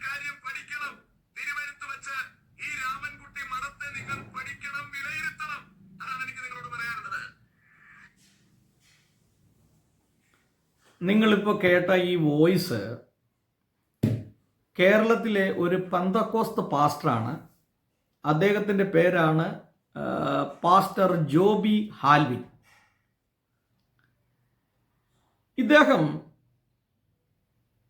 കാര്യം പഠിക്കണം. തിരുവരുത്ത് വെച്ച് ഈ രാമൻകുട്ടി മഠത്തെ നിങ്ങൾ പഠിക്കണം, വിലയിരുത്തണം. അതാണ് എനിക്ക് നിങ്ങളോട് പറയാനുള്ളത്. നിങ്ങളിപ്പോൾ കേട്ട ഈ വോയിസ് കേരളത്തിലെ ഒരു പെന്തക്കോസ്ത് പാസ്റ്ററാണ്. അദ്ദേഹത്തിൻ്റെ പേരാണ് പാസ്റ്റർ ജോബി ഹാൽവിൻ. ഇദ്ദേഹം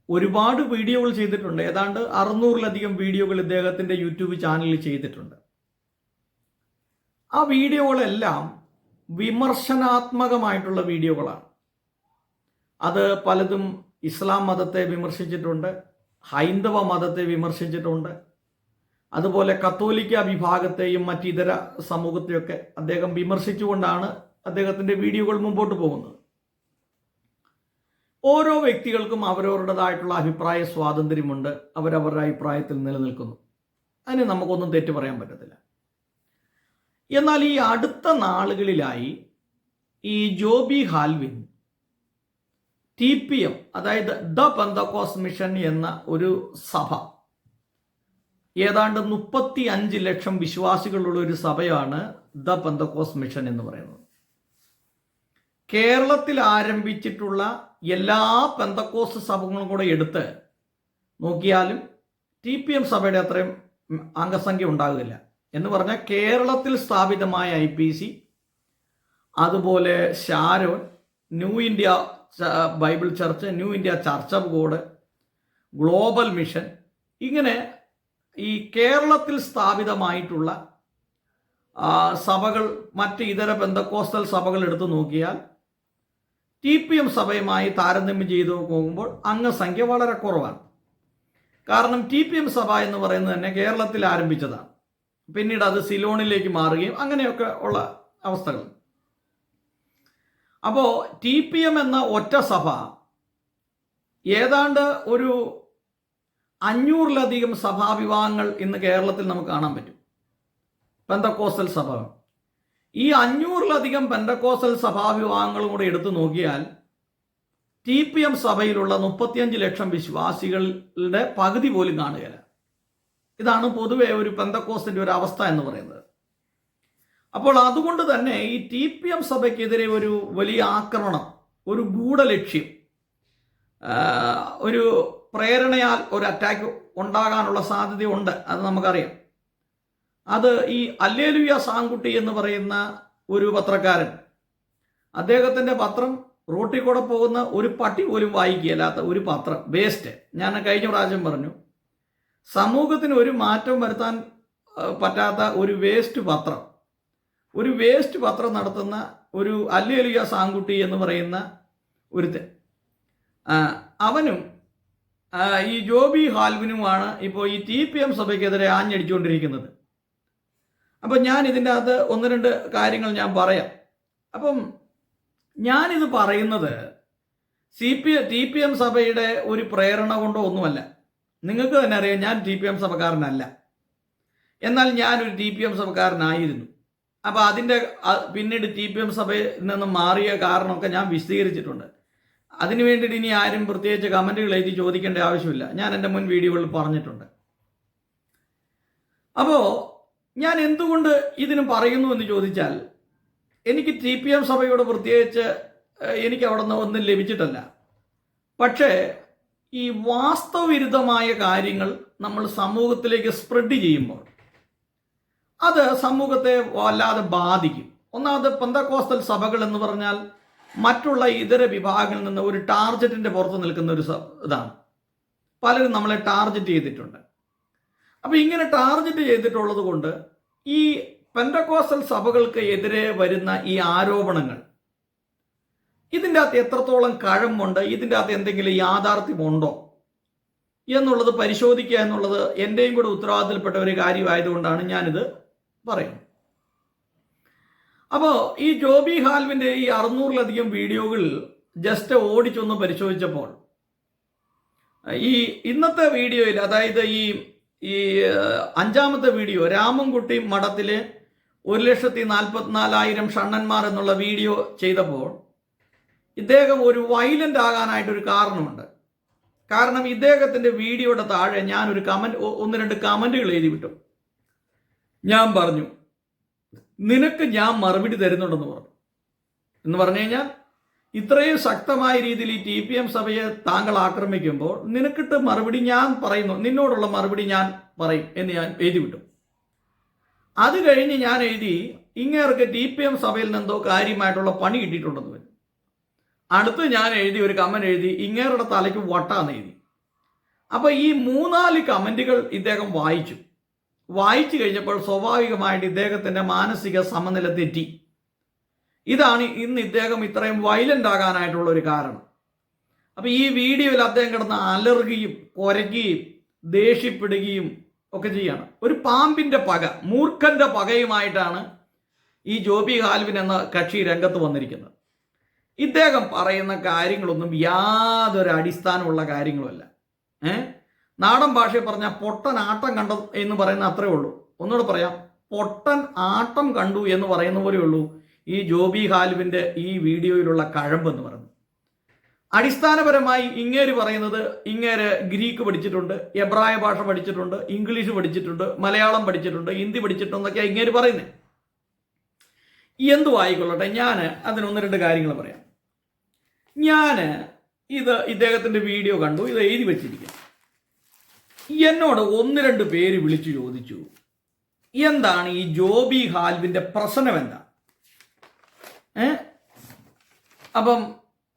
ഒരുപാട് വീഡിയോകൾ ചെയ്തിട്ടുണ്ട്. ഏതാണ്ട് 600-ലധികം വീഡിയോകൾ ഇദ്ദേഹത്തിൻ്റെ യൂട്യൂബ് ചാനലിൽ ചെയ്തിട്ടുണ്ട്. ആ വീഡിയോകളെല്ലാം വിമർശനാത്മകമായിട്ടുള്ള വീഡിയോകളാണ്. അത് പലതും ഇസ്ലാം മതത്തെ വിമർശിച്ചിട്ടുണ്ട്, ഹൈന്ദവ മതത്തെ വിമർശിച്ചിട്ടുണ്ട്, അതുപോലെ കത്തോലിക്ക വിഭാഗത്തെയും മറ്റിതര സമൂഹത്തെയൊക്കെ അദ്ദേഹം വിമർശിച്ചുകൊണ്ടാണ് അദ്ദേഹത്തിൻ്റെ വീഡിയോകൾ മുമ്പോട്ട് പോകുന്നത്. ഓരോ വ്യക്തികൾക്കും അവരവരുടേതായിട്ടുള്ള അഭിപ്രായ സ്വാതന്ത്ര്യമുണ്ട്. അവരവരുടെ അഭിപ്രായത്തിൽ നിലനിൽക്കുന്നു. അതിന് നമുക്കൊന്നും തെറ്റു പറയാൻ പറ്റത്തില്ല. എന്നാൽ ഈ അടുത്ത നാളുകളിലായി ഈ ജോബി ഹാൽവിൻ TPM, അതായത് ദ പെന്തക്കോസ്റ്റ് മിഷൻ എന്ന ഒരു സഭ, ഏതാണ്ട് 35 ലക്ഷം വിശ്വാസികളുള്ള ഒരു സഭയാണ് ദ പെന്തക്കോസ്റ്റ് മിഷൻ എന്ന് പറയുന്നത്. കേരളത്തിൽ ആരംഭിച്ചിട്ടുള്ള എല്ലാ പെന്തക്കോസ്റ്റ് സഭകളും കൂടെ എടുത്ത് നോക്കിയാലും TPM സഭയുടെ അത്രയും അംഗസംഖ്യ ഉണ്ടാകില്ല. എന്ന് പറഞ്ഞാൽ കേരളത്തിൽ സ്ഥാപിതമായ IPC, അതുപോലെ Sharon, new India Bible church, new India church of God, global mission, ഇങ്ങനെ ഈ കേരളത്തിൽ സ്ഥാപിതമായിട്ടുള്ള സഭകൾ, മറ്റ് ഇതര പെന്തക്കോസ്റ്റൽ സഭകൾ എടുത്തു നോക്കിയാൽ TPM സഭയുമായി താരതമ്യം ചെയ്തു നോക്കുമ്പോൾ അംഗസംഖ്യ വളരെ കുറവാണ്. കാരണം TPM സഭ എന്ന് പറയുന്നത് തന്നെ കേരളത്തിൽ ആരംഭിച്ചതാണ്. പിന്നീട് അത് സിലോണിലേക്ക് മാറുകയും അങ്ങനെയൊക്കെ ഉള്ള അവസ്ഥകൾ. അപ്പോൾ TPM എന്ന ഒറ്റ സഭ ഏതാണ്ട് ഒരു 500-ലധികം സഭാവിഭാഗങ്ങൾ ഇന്ന് കേരളത്തിൽ നമുക്ക് കാണാൻ പറ്റും. പെന്തക്കോസ്റ്റൽ സഭ, ഈ 500-ലധികം പെന്തക്കോസ്റ്റൽ സഭാവിഭാഗങ്ങളും കൂടെ എടുത്തു നോക്കിയാൽ TPM സഭയിലുള്ള 35 ലക്ഷം വിശ്വാസികളുടെ പകുതി പോലും കാണുകയില്ല. ഇതാണ് പൊതുവെ ഒരു പെന്തക്കോസ്റ്റിൻ്റെ ഒരു അവസ്ഥ എന്ന് പറയുന്നത്. അപ്പോൾ അതുകൊണ്ട് തന്നെ ഈ TPM സഭയ്ക്കെതിരെ ഒരു വലിയ ആക്രമണം, ഒരു ഗൂഢലക്ഷ്യം, ഒരു പ്രേരണയാൽ ഒരു അറ്റാക്ക് ഉണ്ടാകാനുള്ള സാധ്യതയുണ്ട്. അത് നമുക്കറിയാം. അത് ഈ അല്ലേലുയ സാങ്കുട്ടി എന്ന് പറയുന്ന ഒരു പത്രക്കാരൻ, അദ്ദേഹത്തിൻ്റെ പത്രം റോട്ടിൽ കൂടെ പോകുന്ന ഒരു പട്ടി പോലും വായിക്കുകയില്ലാത്ത ഒരു പത്രം, വേസ്റ്റ്. ഞാൻ കഴിഞ്ഞ പ്രാവശ്യം പറഞ്ഞു, സമൂഹത്തിന് ഒരു മാറ്റം വരുത്താൻ പറ്റാത്ത ഒരു വേസ്റ്റ് പത്രം നടത്തുന്ന ഒരു അല്ലേലുയ സാങ്കുട്ടി എന്ന് പറയുന്ന ഒരുത്തൻ, അവനും ഈ ജോബി ഹാൽവിനുമാണ് ഇപ്പോൾ ഈ TPM സഭയ്ക്കെതിരെ ആഞ്ഞടിച്ചുകൊണ്ടിരിക്കുന്നത്. അപ്പം ഞാൻ ഇതിൻ്റെ അകത്ത് 1-2 കാര്യങ്ങൾ ഞാൻ പറയാം. അപ്പം ഞാനിത് പറയുന്നത് TPM സഭയുടെ ഒരു പ്രേരണ കൊണ്ടോ ഒന്നുമല്ല. നിങ്ങൾക്ക് തന്നെ അറിയാം, ഞാൻ TPM സഭക്കാരനല്ല. എന്നാൽ ഞാനൊരു TPM സഭക്കാരനായിരുന്നു. അപ്പോൾ അതിൻ്റെ പിന്നീട് TPM സഭയിൽ നിന്ന് മാറിയ കാരണമൊക്കെ ഞാൻ വിശദീകരിച്ചിട്ടുണ്ട്. അതിനു വേണ്ടിയിട്ട് ഇനി ആരും പ്രത്യേകിച്ച് കമൻറ്റുകൾ എഴുതി ചോദിക്കേണ്ട ആവശ്യമില്ല. ഞാൻ എൻ്റെ മുൻ വീഡിയോകളിൽ പറഞ്ഞിട്ടുണ്ട്. അപ്പോൾ ഞാൻ എന്തുകൊണ്ട് ഇതിന് പറയുന്നു എന്ന് ചോദിച്ചാൽ, എനിക്ക് TPM സഭയോട് പ്രത്യേകിച്ച് എനിക്ക് അവിടെ നിന്ന് ഒന്നും ലഭിച്ചിട്ടല്ല. പക്ഷേ ഈ വാസ്തവവിരുദ്ധമായ കാര്യങ്ങൾ നമ്മൾ സമൂഹത്തിലേക്ക് സ്പ്രെഡ് ചെയ്യുമ്പോൾ അത് സമൂഹത്തെ വല്ലാതെ ബാധിക്കും. ഒന്നാമത് പെന്തക്കോസ്റ്റൽ സഭകൾ എന്ന് പറഞ്ഞാൽ മറ്റുള്ള ഇതര വിഭാഗങ്ങളിൽ നിന്ന് ഒരു ടാർഗറ്റിൻ്റെ പുറത്ത് നിൽക്കുന്ന ഒരു ഇതാണ്. പലരും നമ്മളെ ടാർഗറ്റ് ചെയ്തിട്ടുണ്ട്. അപ്പോൾ ഇങ്ങനെ ടാർഗറ്റ് ചെയ്തിട്ടുള്ളത് കൊണ്ട് ഈ പെന്തക്കോസ്റ്റൽ സഭകൾക്ക് എതിരെ വരുന്ന ഈ ആരോപണങ്ങൾ, ഇതിൻ്റെ അകത്ത് എത്രത്തോളം കഴമ്പുണ്ട്, ഇതിൻ്റെ അകത്ത് എന്തെങ്കിലും യാഥാർത്ഥ്യമുണ്ടോ എന്നുള്ളത് പരിശോധിക്കുക എന്നുള്ളത് എൻ്റെയും കൂടെ ഉത്തരവാദിത്തപ്പെട്ട ഒരു കാര്യമായതുകൊണ്ടാണ് ഞാനിത് പറയുന്നത്. അപ്പോൾ ഈ ജോബി ഹാൽവിൻ്റെ ഈ 600-ലധികം വീഡിയോകൾ ജസ്റ്റ് ഓടിച്ചൊന്ന് പരിശോധിച്ചപ്പോൾ ഈ ഇന്നത്തെ വീഡിയോയിൽ, അതായത് ഈ 5-ാമത്തെ വീഡിയോ, രാമൻകുട്ടി മഠത്തിലെ 1,44,000 ഷണ്ണന്മാർ എന്നുള്ള വീഡിയോ ചെയ്തപ്പോൾ ഇദ്ദേഹം ഒരു വയലൻ്റ് ആകാനായിട്ടൊരു കാരണമുണ്ട്. കാരണം ഇദ്ദേഹത്തിൻ്റെ വീഡിയോയുടെ താഴെ ഞാനൊരു ഒന്ന് രണ്ട് കമൻറ്റുകൾ എഴുതി വിട്ടു. ഞാൻ പറഞ്ഞു, നിനക്ക് ഞാൻ മറുപടി തരുന്നുണ്ടെന്ന് പറഞ്ഞു. എന്ന് പറഞ്ഞു കഴിഞ്ഞാൽ ഇത്രയും ശക്തമായ രീതിയിൽ ഈ TPM സഭയെ താങ്കൾ ആക്രമിക്കുമ്പോൾ നിനക്കിട്ട് മറുപടി ഞാൻ പറയുന്നു, നിന്നോടുള്ള മറുപടി ഞാൻ പറയും എന്ന് ഞാൻ എഴുതി വിട്ടു. അത് കഴിഞ്ഞ് ഞാൻ എഴുതി, ഇങ്ങേർക്ക് TPM സഭയിൽ നിന്നെന്തോ കാര്യമായിട്ടുള്ള പണി കിട്ടിയിട്ടുണ്ടെന്ന് വരും. അടുത്ത് ഞാൻ എഴുതി ഒരു കമൻറ്റ് എഴുതി, ഇങ്ങേരുടെ തലയ്ക്ക് വട്ടാന്ന് എഴുതി. അപ്പോൾ ഈ 3-4 കമൻറ്റുകൾ ഇദ്ദേഹം വായിച്ചു കഴിഞ്ഞപ്പോൾ സ്വാഭാവികമായിട്ട് ഇദ്ദേഹത്തിൻ്റെ മാനസിക സമനില തെറ്റി. ഇതാണ് ഇന്ന് ഇദ്ദേഹം ഇത്രയും വയലൻ്റ് ആകാനായിട്ടുള്ള ഒരു കാരണം. അപ്പോൾ ഈ വീഡിയോയിൽ അദ്ദേഹം കിടന്ന് അലറുകയും കുരയ്ക്കുകയും ദേഷ്യപ്പെടുകയും ഒക്കെ ചെയ്യാണ്. ഒരു പാമ്പിൻ്റെ പക, മൂർഖൻ്റെ പകയുമായിട്ടാണ് ഈ ജോബി ഹാൽവിൻ എന്ന കക്ഷി രംഗത്ത് വന്നിരിക്കുന്നത്. ഇദ്ദേഹം പറയുന്ന കാര്യങ്ങളൊന്നും യാതൊരു അടിസ്ഥാനമുള്ള കാര്യങ്ങളുമല്ല. നാടൻ ഭാഷയിൽ പറഞ്ഞാൽ പൊട്ടൻ ആട്ടം കണ്ടു എന്ന് പറയുന്ന അത്രേ ഉള്ളൂ. ഒന്നുകൂടെ പറയാം, പൊട്ടൻ ആട്ടം കണ്ടു എന്ന് പറയുന്ന പോലെ ഉള്ളൂ ഈ ജോബി ഹാൽവിൻ്റെ ഈ വീഡിയോയിലുള്ള കഴമ്പെന്ന് പറയുന്നത്. അടിസ്ഥാനപരമായി ഇങ്ങേര് പറയുന്നത്, ഇങ്ങേര് ഗ്രീക്ക് പഠിച്ചിട്ടുണ്ട്, എബ്രായ ഭാഷ പഠിച്ചിട്ടുണ്ട്, ഇംഗ്ലീഷ് പഠിച്ചിട്ടുണ്ട്, മലയാളം പഠിച്ചിട്ടുണ്ട്, ഹിന്ദി പഠിച്ചിട്ടുണ്ടെന്നൊക്കെയാണ് ഇങ്ങേര് പറയുന്നത്. എന്തു ആയിക്കൊള്ളട്ടെ, ഞാൻ അതിന് 1-2 കാര്യങ്ങൾ പറയാം. ഞാൻ ഇദ്ദേഹത്തിൻ്റെ വീഡിയോ കണ്ടു, ഇത് എഴുതി വെച്ചിരിക്കുക. എന്നോട് 1-2 പേര് വിളിച്ചു ചോദിച്ചു, എന്താണ് ഈ ജോബി ഹാൽവിൻ്റെ പ്രശ്നം എന്താ? അപ്പം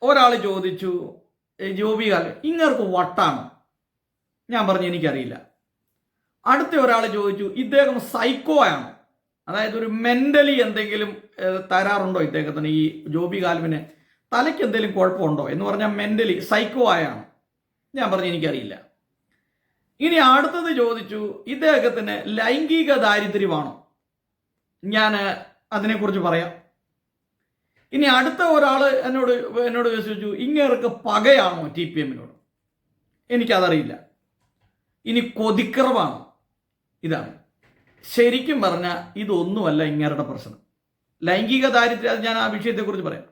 ഒരാൾ ചോദിച്ചു, ജോബി ഹാൽവിൻ ഇങ്ങർക്ക് വട്ടാണോ? ഞാൻ പറഞ്ഞു എനിക്കറിയില്ല. അടുത്ത ഒരാൾ ചോദിച്ചു, ഇദ്ദേഹം സൈക്കോ ആണോ? അതായത് ഒരു മെൻ്റലി എന്തെങ്കിലും തരാറുണ്ടോ ഇദ്ദേഹത്തിന്, ഈ ജോബി ഹാൽവിന് തലയ്ക്ക് എന്തെങ്കിലും കുഴപ്പമുണ്ടോ എന്ന് പറഞ്ഞാൽ മെൻ്റലി സൈക്കോ ആയാണോ? ഞാൻ പറഞ്ഞു എനിക്കറിയില്ല. ഇനി അടുത്തത് ചോദിച്ചു, ഇദ്ദേഹത്തിന് ലൈംഗിക ദാരിദ്ര്യമാണോ? ഞാൻ അതിനെക്കുറിച്ച് പറയാം. ഇനി അടുത്ത ഒരാൾ എന്നോട് ചോദിച്ചു, ഇങ്ങേർക്ക് പകയാണോ TPMനോട്? എനിക്കതറിയില്ല. ഇനി കൊതിക്കറവാണോ? ഇതാണ് ശരിക്കും പറഞ്ഞാൽ ഇതൊന്നുമല്ല ഇങ്ങേരുടെ പ്രശ്നം. ലൈംഗിക ദാരിദ്ര്യം, അത് ഞാൻ ആ വിഷയത്തെക്കുറിച്ച് പറയാം.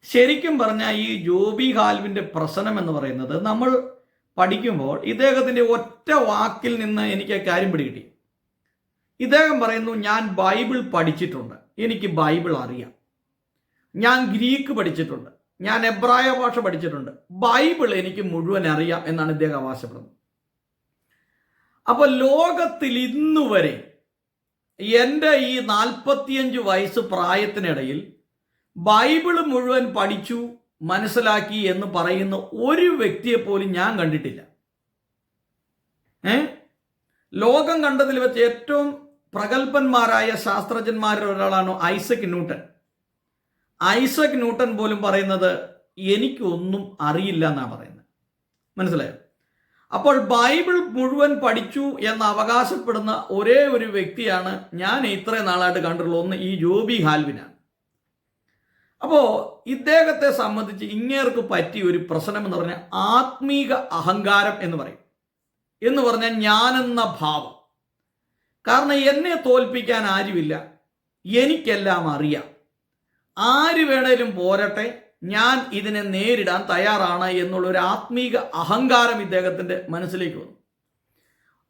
ശരിക്കും പറഞ്ഞാൽ ഈ ജോബി ഹാൽവിൻ്റെ പ്രശ്നം എന്ന് പറയുന്നത്, നമ്മൾ പഠിക്കുമ്പോൾ ഇദ്ദേഹത്തിൻ്റെ ഒറ്റ വാക്കിൽ നിന്ന് എനിക്ക് കാര്യം പിടികിട്ടി. ഇദ്ദേഹം പറയുന്നു, ഞാൻ ബൈബിൾ പഠിച്ചിട്ടുണ്ട്, എനിക്ക് ബൈബിൾ അറിയാം, ഞാൻ ഗ്രീക്ക് പഠിച്ചിട്ടുണ്ട്, ഞാൻ എബ്രായ ഭാഷ പഠിച്ചിട്ടുണ്ട്, ബൈബിൾ എനിക്ക് മുഴുവൻ അറിയാം എന്നാണ് ഇദ്ദേഹം അവകാശപ്പെടുന്നത്. അപ്പോൾ ലോകത്തിൽ ഇന്നുവരെ എൻ്റെ ഈ 45 വയസ്സ് പ്രായത്തിനിടയിൽ ബൈബിൾ മുഴുവൻ പഠിച്ചു മനസ്സിലാക്കി എന്ന് പറയുന്ന ഒരു വ്യക്തിയെ പോലും ഞാൻ കണ്ടിട്ടില്ല. ലോകം കണ്ടതിൽ വെച്ച് ഏറ്റവും പ്രഗത്ഭന്മാരായ ശാസ്ത്രജ്ഞന്മാരിൽ ഒരാളാണ് ഐസക് ന്യൂട്ടൻ. ഐസക് ന്യൂട്ടൻ പോലും പറയുന്നത് എനിക്കൊന്നും അറിയില്ല എന്നാണ് പറയുന്നത്. മനസ്സിലായോ? അപ്പോൾ ബൈബിൾ മുഴുവൻ പഠിച്ചു എന്ന് അവകാശപ്പെടുന്ന ഒരേ ഒരു വ്യക്തിയാണ് ഞാൻ ഇത്രയും നാളായിട്ട് കണ്ടിട്ടുള്ള ഒന്ന് ഈ ജോബി ഹാൽവിനാണ്. അപ്പോൾ ഇദ്ദേഹത്തെ സംബന്ധിച്ച് ഇങ്ങേർക്ക് പറ്റിയ ഒരു പ്രശ്നം എന്ന് പറഞ്ഞാൽ ആത്മീക അഹങ്കാരം എന്ന് പറയും. എന്ന് പറഞ്ഞാൽ ഞാനെന്ന ഭാവം. കാരണം എന്നെ തോൽപ്പിക്കാൻ ആരുമില്ല, എനിക്കെല്ലാം അറിയാം, ആര് വേണേലും പോരട്ടെ, ഞാൻ ഇതിനെ നേരിടാൻ തയ്യാറാണ് എന്നുള്ളൊരു ആത്മീക അഹങ്കാരം ഇദ്ദേഹത്തിൻ്റെ മനസ്സിലേക്ക് വന്നു.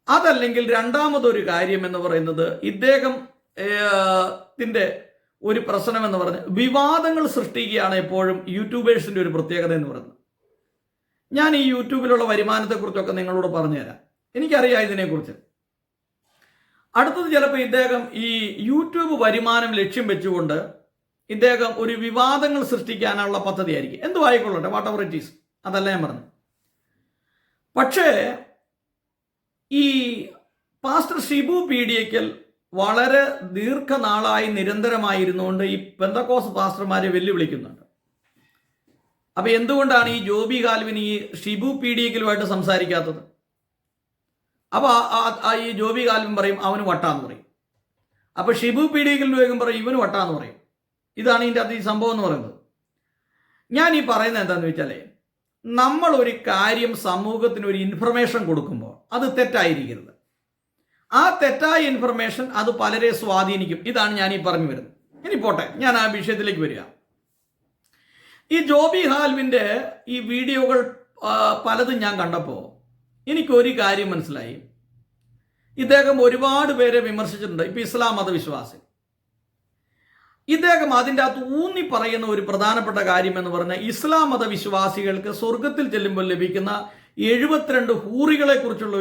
അതല്ലെങ്കിൽ രണ്ടാമതൊരു കാര്യം എന്ന് പറയുന്നത്, ഇദ്ദേഹത്തിൻ്റെ ഒരു പ്രശ്നം എന്ന് പറഞ്ഞ് വിവാദങ്ങൾ സൃഷ്ടിക്കുകയാണ് എപ്പോഴും യൂട്യൂബേഴ്സിൻ്റെ ഒരു പ്രത്യേകത എന്ന് പറയുന്നത്. ഞാൻ ഈ യൂട്യൂബിലുള്ള വരുമാനത്തെക്കുറിച്ചൊക്കെ നിങ്ങളോട് പറഞ്ഞുതരാം, എനിക്കറിയാം ഇതിനെക്കുറിച്ച്. അടുത്തത് ചിലപ്പോൾ ഇദ്ദേഹം ഈ യൂട്യൂബ് വരുമാനം ലക്ഷ്യം വെച്ചുകൊണ്ട് ഇദ്ദേഹം ഒരു വിവാദങ്ങൾ സൃഷ്ടിക്കാനുള്ള പദ്ധതി ആയിരിക്കും. എന്തു ആയിക്കൊള്ളട്ടെ, വാട്ട് എവർ ഇറ്റ് ഈസ്, അതല്ല ഞാൻ പറഞ്ഞു. പക്ഷേ ഈ പാസ്റ്റർ ഷിബു പീഡിയക്കൽ വളരെ ദീർഘനാളായി നിരന്തരമായിരുന്നുകൊണ്ട് ഈ പെന്തക്കോസ് പാസ്റ്റർമാരെ വെല്ലുവിളിക്കുന്നുണ്ട്. അപ്പം എന്തുകൊണ്ടാണ് ഈ ജോബി ഹാൽവിൻ ഈ ഷിബു പീഡിയക്കലുമായിട്ട് സംസാരിക്കാത്തത്? അപ്പോൾ ഈ ജോബി ഹാൽവിൻ പറയും അവന് വട്ടാന്ന് പറയും. അപ്പോൾ ഷിബു പീഡിയക്കലിന് വേഗം പറയും ഇവന് വട്ടാന്ന് പറയും. ഇതാണ് ഇതിൻ്റെ അത് ഈ സംഭവം എന്ന് പറയുന്നത്. ഞാൻ ഈ പറയുന്നത് എന്താണെന്ന് വെച്ചാൽ, നമ്മൾ ഒരു കാര്യം സമൂഹത്തിന് ഒരു ഇൻഫർമേഷൻ കൊടുക്കുമ്പോൾ അത് തെറ്റായിരിക്കരുത്. ആ തെറ്റായ ഇൻഫർമേഷൻ അത് പലരെ സ്വാധീനിക്കും. ഇതാണ് ഞാൻ ഈ പറഞ്ഞു വരുന്നത്. ഇനി പോട്ടെ, ഞാൻ ആ വിഷയത്തിലേക്ക് വരിക. ഈ ജോബി ഹാൽവിൻ്റെ ഈ വീഡിയോകൾ പലതും ഞാൻ കണ്ടപ്പോൾ എനിക്കൊരു കാര്യം മനസ്സിലായി. ഇദ്ദേഹം ഒരുപാട് പേരെ വിമർശിച്ചിട്ടുണ്ട്. ഇപ്പം ഇസ്ലാം മതവിശ്വാസി. ഇദ്ദേഹം അതിൻ്റെ അകത്ത് ഊന്നി പറയുന്ന ഒരു പ്രധാനപ്പെട്ട കാര്യം എന്ന് പറഞ്ഞാൽ ഇസ്ലാം മതവിശ്വാസികൾക്ക് സ്വർഗത്തിൽ ചെല്ലുമ്പോൾ ലഭിക്കുന്ന 72 ഹൂറികളെ കുറിച്ചുള്ള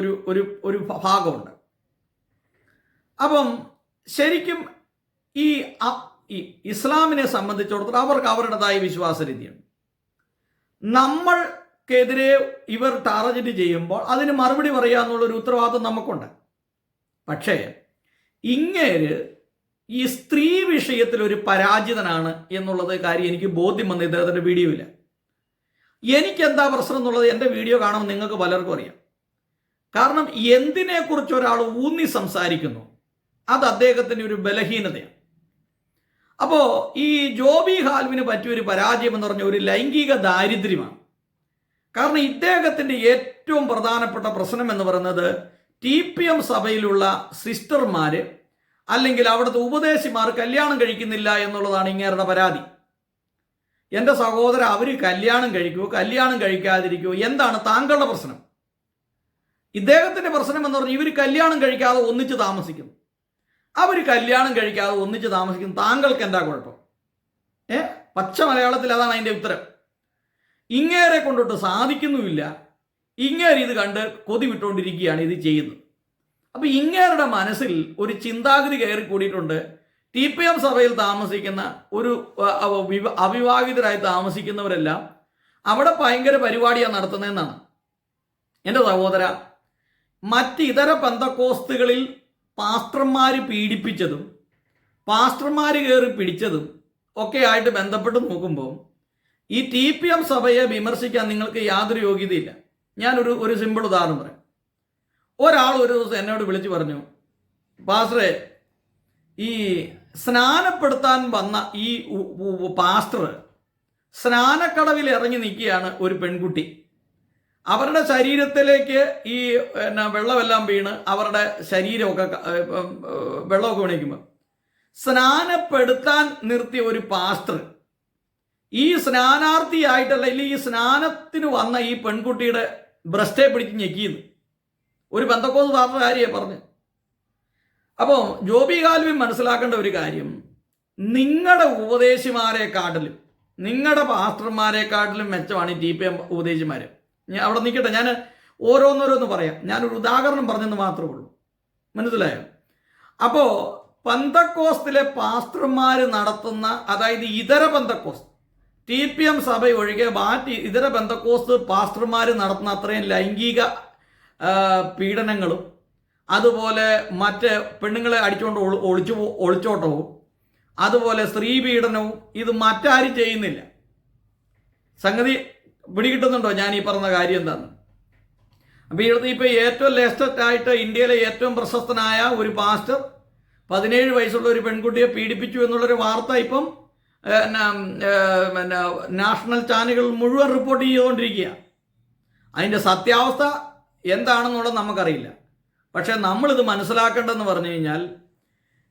ഒരു ഭാഗമുണ്ട്. അപ്പം ശരിക്കും ഈ ഇസ്ലാമിനെ സംബന്ധിച്ചിടത്തോളം അവർക്ക് അവരുടേതായ വിശ്വാസ രീതിയുണ്ട്. നമ്മൾക്കെതിരെ ഇവർ ടാർഗറ്റ് ചെയ്യുമ്പോൾ അതിന് മറുപടി പറയാമെന്നുള്ളൊരു ഉത്തരവാദിത്വം നമുക്കുണ്ട്. പക്ഷേ ഇങ്ങേര് ഈ സ്ത്രീ വിഷയത്തിൽ ഒരു പരാജിതനാണ് എന്നുള്ളത് കാര്യം എനിക്ക് ബോധ്യം വന്ന ഇദ്ദേഹത്തിൻ്റെ വീഡിയോയില്ല. എനിക്കെന്താ പ്രശ്നം എന്നുള്ളത് എൻ്റെ വീഡിയോ കാണുമ്പോൾ നിങ്ങൾക്ക് പലർക്കും അറിയാം. കാരണം എന്തിനെക്കുറിച്ച് ഒരാൾ ഊന്നി സംസാരിക്കുന്നു അത് അദ്ദേഹത്തിൻ്റെ ഒരു ബലഹീനതയാണ്. അപ്പോൾ ഈ ജോബി ഹാൽവിന് പറ്റിയൊരു പരാജയം എന്ന് പറഞ്ഞ ഒരു ലൈംഗിക ദാരിദ്ര്യമാണ്. കാരണം ഇദ്ദേഹത്തിൻ്റെ ഏറ്റവും പ്രധാനപ്പെട്ട പ്രശ്നം എന്ന് പറയുന്നത് TPM സഭയിലുള്ള സിസ്റ്റർമാർ അല്ലെങ്കിൽ അവിടുത്തെ ഉപദേശിമാർ കല്യാണം കഴിക്കുന്നില്ല എന്നുള്ളതാണ് ഇങ്ങേരുടെ പരാതി. എൻ്റെ സഹോദര, അവർ കല്യാണം കഴിക്കുമോ കല്യാണം കഴിക്കാതിരിക്കുമോ എന്താണ് താങ്കളുടെ പ്രശ്നം? ഇദ്ദേഹത്തിൻ്റെ പ്രശ്നം എന്ന് പറഞ്ഞാൽ ഇവർ കല്യാണം കഴിക്കാതെ ഒന്നിച്ച് താമസിക്കുന്നു. അവർ കല്യാണം കഴിക്കാതെ ഒന്നിച്ച് താമസിക്കുന്നു. താങ്കൾക്ക് എന്താ കുഴപ്പം? പച്ച മലയാളത്തിൽ അതാണ് അതിൻ്റെ ഉത്തരം. ഇങ്ങേരെ കൊണ്ടിട്ട് സാധിക്കുന്നുമില്ല. ഇങ്ങേര് ഇത് കണ്ട് കൊതി വിട്ടുകൊണ്ടിരിക്കുകയാണ് ഇത് ചെയ്യുന്നത്. അപ്പം ഇങ്ങേരുടെ മനസ്സിൽ ഒരു ചിന്താഗതി കയറി കൂടിയിട്ടുണ്ട്. TPM സഭയിൽ താമസിക്കുന്ന ഒരു അവിവാഹിതരായി താമസിക്കുന്നവരെല്ലാം അവിടെ ഭയങ്കര പരിപാടിയാണ് നടത്തുന്നതെന്നാണ്. എൻ്റെ സഹോദര, മറ്റിതര പെന്തക്കോസ്തുകളിൽ പാസ്റ്റർമാർ പീഡിപ്പിച്ചതും പാസ്റ്റർമാർ കയറി പിടിച്ചതും ഒക്കെ ആയിട്ട് ബന്ധപ്പെട്ട് നോക്കുമ്പോൾ ഈ TPM സഭയെ വിമർശിക്കാൻ നിങ്ങൾക്ക് യാതൊരു യോഗ്യതയില്ല. ഞാനൊരു സിമ്പിൾ ഉദാഹരണം പറയാം. ഒരാൾ ഒരു ദിവസം എന്നോട് വിളിച്ച് പറഞ്ഞു, പാസ്റ്ററെ, ഈ സ്നാനപ്പെടുത്താൻ വന്ന ഈ പാസ്റ്റർ സ്നാനക്കടവിൽ ഇറങ്ങി നിൽക്കുകയാണ് ഒരു പെൺകുട്ടി. അവരുടെ ശരീരത്തിലേക്ക് ഈ വെള്ളമെല്ലാം വീണ് അവരുടെ ശരീരമൊക്കെ വെള്ളമൊക്കെ വീണിക്കുമ്പോൾ സ്നാനപ്പെടുത്താൻ നിർത്തിയ ഒരു പാസ്റ്റർ ഈ സ്നാനാർത്ഥിയായിട്ടല്ല, ഇല്ല ഈ സ്നാനത്തിന് വന്ന ഈ പെൺകുട്ടിയുടെ ബ്രസ്റ്റെ പിടിച്ച് ഞെക്കിയെന്ന് ഒരു പെന്തക്കോസ് പാസ്റ്റർ കാര്യമാണ് പറഞ്ഞു. അപ്പോൾ ജോബി ഹാൽവിൻ മനസ്സിലാക്കേണ്ട ഒരു കാര്യം, നിങ്ങളുടെ ഉപദേശിമാരെക്കാട്ടിലും നിങ്ങളുടെ പാസ്റ്റർമാരെക്കാട്ടിലും മെച്ചമാണ് ഈ TPM ഉപദേശിമാർ. ഞാൻ അവിടെ നിൽക്കട്ടെ, ഞാൻ ഓരോന്നോരോന്ന് പറയാം. ഞാനൊരു ഉദാഹരണം പറഞ്ഞെന്ന് മാത്രമേ ഉള്ളൂ. മനസ്സിലായോ? അപ്പോൾ പെന്തക്കോസ്തിലെ പാസ്റ്റർമാർ നടത്തുന്ന, അതായത് ഇതര പെന്തക്കോസ്ത് TPM സഭ ഒഴികെ മാറ്റി ഇതര പെന്തക്കോസ്ത് പാസ്റ്റർമാർ നടത്തുന്ന അത്രയും ലൈംഗിക പീഡനങ്ങളും അതുപോലെ മറ്റ് പെണ്ണുങ്ങളെ അടിച്ചുകൊണ്ട് ഒളിച്ചോട്ടവും അതുപോലെ സ്ത്രീ പീഡനവും ഇത് മറ്റാരും ചെയ്യുന്നില്ല. സംഗതി പിടികിട്ടുന്നുണ്ടോ ഞാൻ ഈ പറഞ്ഞ കാര്യം എന്താണെന്ന്? അപ്പോൾ ഇപ്പോൾ ഏറ്റവും ലേറ്റസ്റ്റ് ആയിട്ട് ഇന്ത്യയിലെ ഏറ്റവും പ്രശസ്തനായ ഒരു പാസ്റ്റർ 17 വയസ്സുള്ള ഒരു പെൺകുട്ടിയെ പീഡിപ്പിച്ചു എന്നുള്ളൊരു വാർത്ത ഇപ്പം നാഷണൽ ചാനലുകൾ മുഴുവൻ റിപ്പോർട്ട് ചെയ്തുകൊണ്ടിരിക്കുക. അതിൻ്റെ സത്യാവസ്ഥ എന്താണെന്നുള്ളത് നമുക്കറിയില്ല. പക്ഷേ നമ്മളിത് മനസ്സിലാക്കേണ്ടതെന്ന് പറഞ്ഞു കഴിഞ്ഞാൽ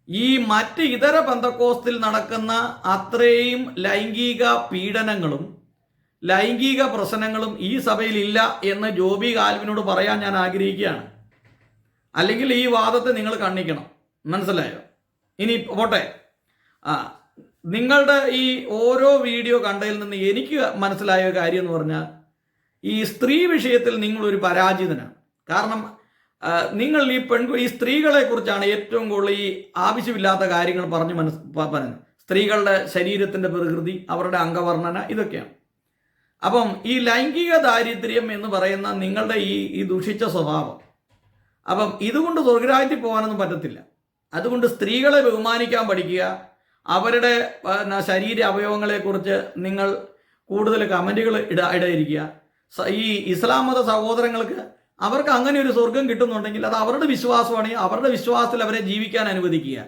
ഈ മറ്റ് ഇതര പെന്തക്കോസ്തിൽ നടക്കുന്ന അത്രയും ലൈംഗിക പീഡനങ്ങളും ലൈംഗിക പ്രശ്നങ്ങളും ഈ സഭയിലില്ല എന്ന് ജോബി ഹാൽവിനോട് പറയാൻ ഞാൻ ആഗ്രഹിക്കുകയാണ്. അല്ലെങ്കിൽ ഈ വാദത്തെ നിങ്ങൾ കണ്ണിക്കണം. മനസ്സിലായോ? ഇനി പോട്ടെ, നിങ്ങളുടെ ഈ ഓരോ വീഡിയോ കണ്ടതിൽ നിന്ന് എനിക്ക് മനസ്സിലായ കാര്യം എന്ന് പറഞ്ഞാൽ ഈ സ്ത്രീ വിഷയത്തിൽ നിങ്ങളൊരു പരാജിതനാണ്. കാരണം നിങ്ങൾ ഈ സ്ത്രീകളെ കുറിച്ചാണ് ഏറ്റവും കൂടുതൽ ഈ ആവശ്യമില്ലാത്ത കാര്യങ്ങൾ പറയുന്നത്. സ്ത്രീകളുടെ ശരീരത്തിൻ്റെ പ്രകൃതി, അവരുടെ അംഗവർണ്ണന, ഇതൊക്കെയാണ്. അപ്പം ഈ ലൈംഗിക ദാരിദ്ര്യം എന്ന് പറയുന്ന നിങ്ങളുടെ ഈ ദുഷിച്ച സ്വഭാവം, അപ്പം ഇതുകൊണ്ട് സ്വർഗ്ഗരാജ്യത്തിൽ പോകാനൊന്നും പറ്റത്തില്ല. അതുകൊണ്ട് സ്ത്രീകളെ ബഹുമാനിക്കാൻ പഠിക്കുക. അവരുടെ ശരീര അവയവങ്ങളെക്കുറിച്ച് നിങ്ങൾ കൂടുതൽ കമൻറ്റുകൾ ഇടാതിരിക്കുക. ഈ ഇസ്ലാം മത സഹോദരങ്ങൾക്ക് അവർക്ക് അങ്ങനെ ഒരു സ്വർഗം കിട്ടുന്നുണ്ടെങ്കിൽ അത് അവരുടെ വിശ്വാസമാണെങ്കിൽ അവരുടെ വിശ്വാസത്തിൽ അവരെ ജീവിക്കാൻ അനുവദിക്കുക.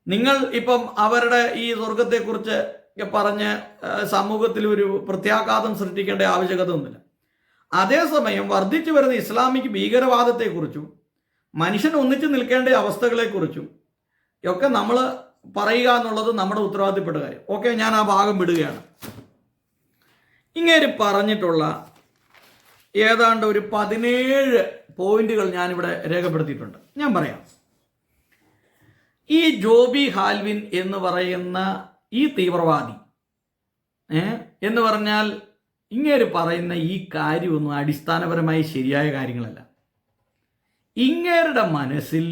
നിങ്ങൾ ഇപ്പം അവരുടെ ഈ സ്വർഗത്തെക്കുറിച്ച് പറഞ്ഞ് സമൂഹത്തിൽ ഒരു പ്രത്യാഘാതം സൃഷ്ടിക്കേണ്ട ആവശ്യകത ഒന്നുമില്ല. അതേസമയം വർദ്ധിച്ചു വരുന്ന ഇസ്ലാമിക് ഭീകരവാദത്തെക്കുറിച്ചും മനുഷ്യൻ ഒന്നിച്ചു നിൽക്കേണ്ട അവസ്ഥകളെക്കുറിച്ചും ഒക്കെ നമ്മൾ പറയുക എന്നുള്ളത് നമ്മുടെ ഉത്തരവാദിത്തപ്പെട്ട കാര്യം. ഓക്കെ, ഞാൻ ആ ഭാഗം വിടുകയാണ്. ഇങ്ങേര് പറഞ്ഞിട്ടുള്ള ഏതാണ്ട് ഒരു 17 പോയിന്റുകൾ ഞാനിവിടെ രേഖപ്പെടുത്തിയിട്ടുണ്ട്. ഞാൻ പറയാം. ഈ ജോബി ഹാൽവിൻ എന്ന് പറയുന്ന ഈ തീവ്രവാദി എന്ന് പറഞ്ഞാൽ ഇങ്ങേര് പറയുന്ന ഈ കാര്യമൊന്നും അടിസ്ഥാനപരമായി ശരിയായ കാര്യങ്ങളല്ല. ഇങ്ങേരുടെ മനസ്സിൽ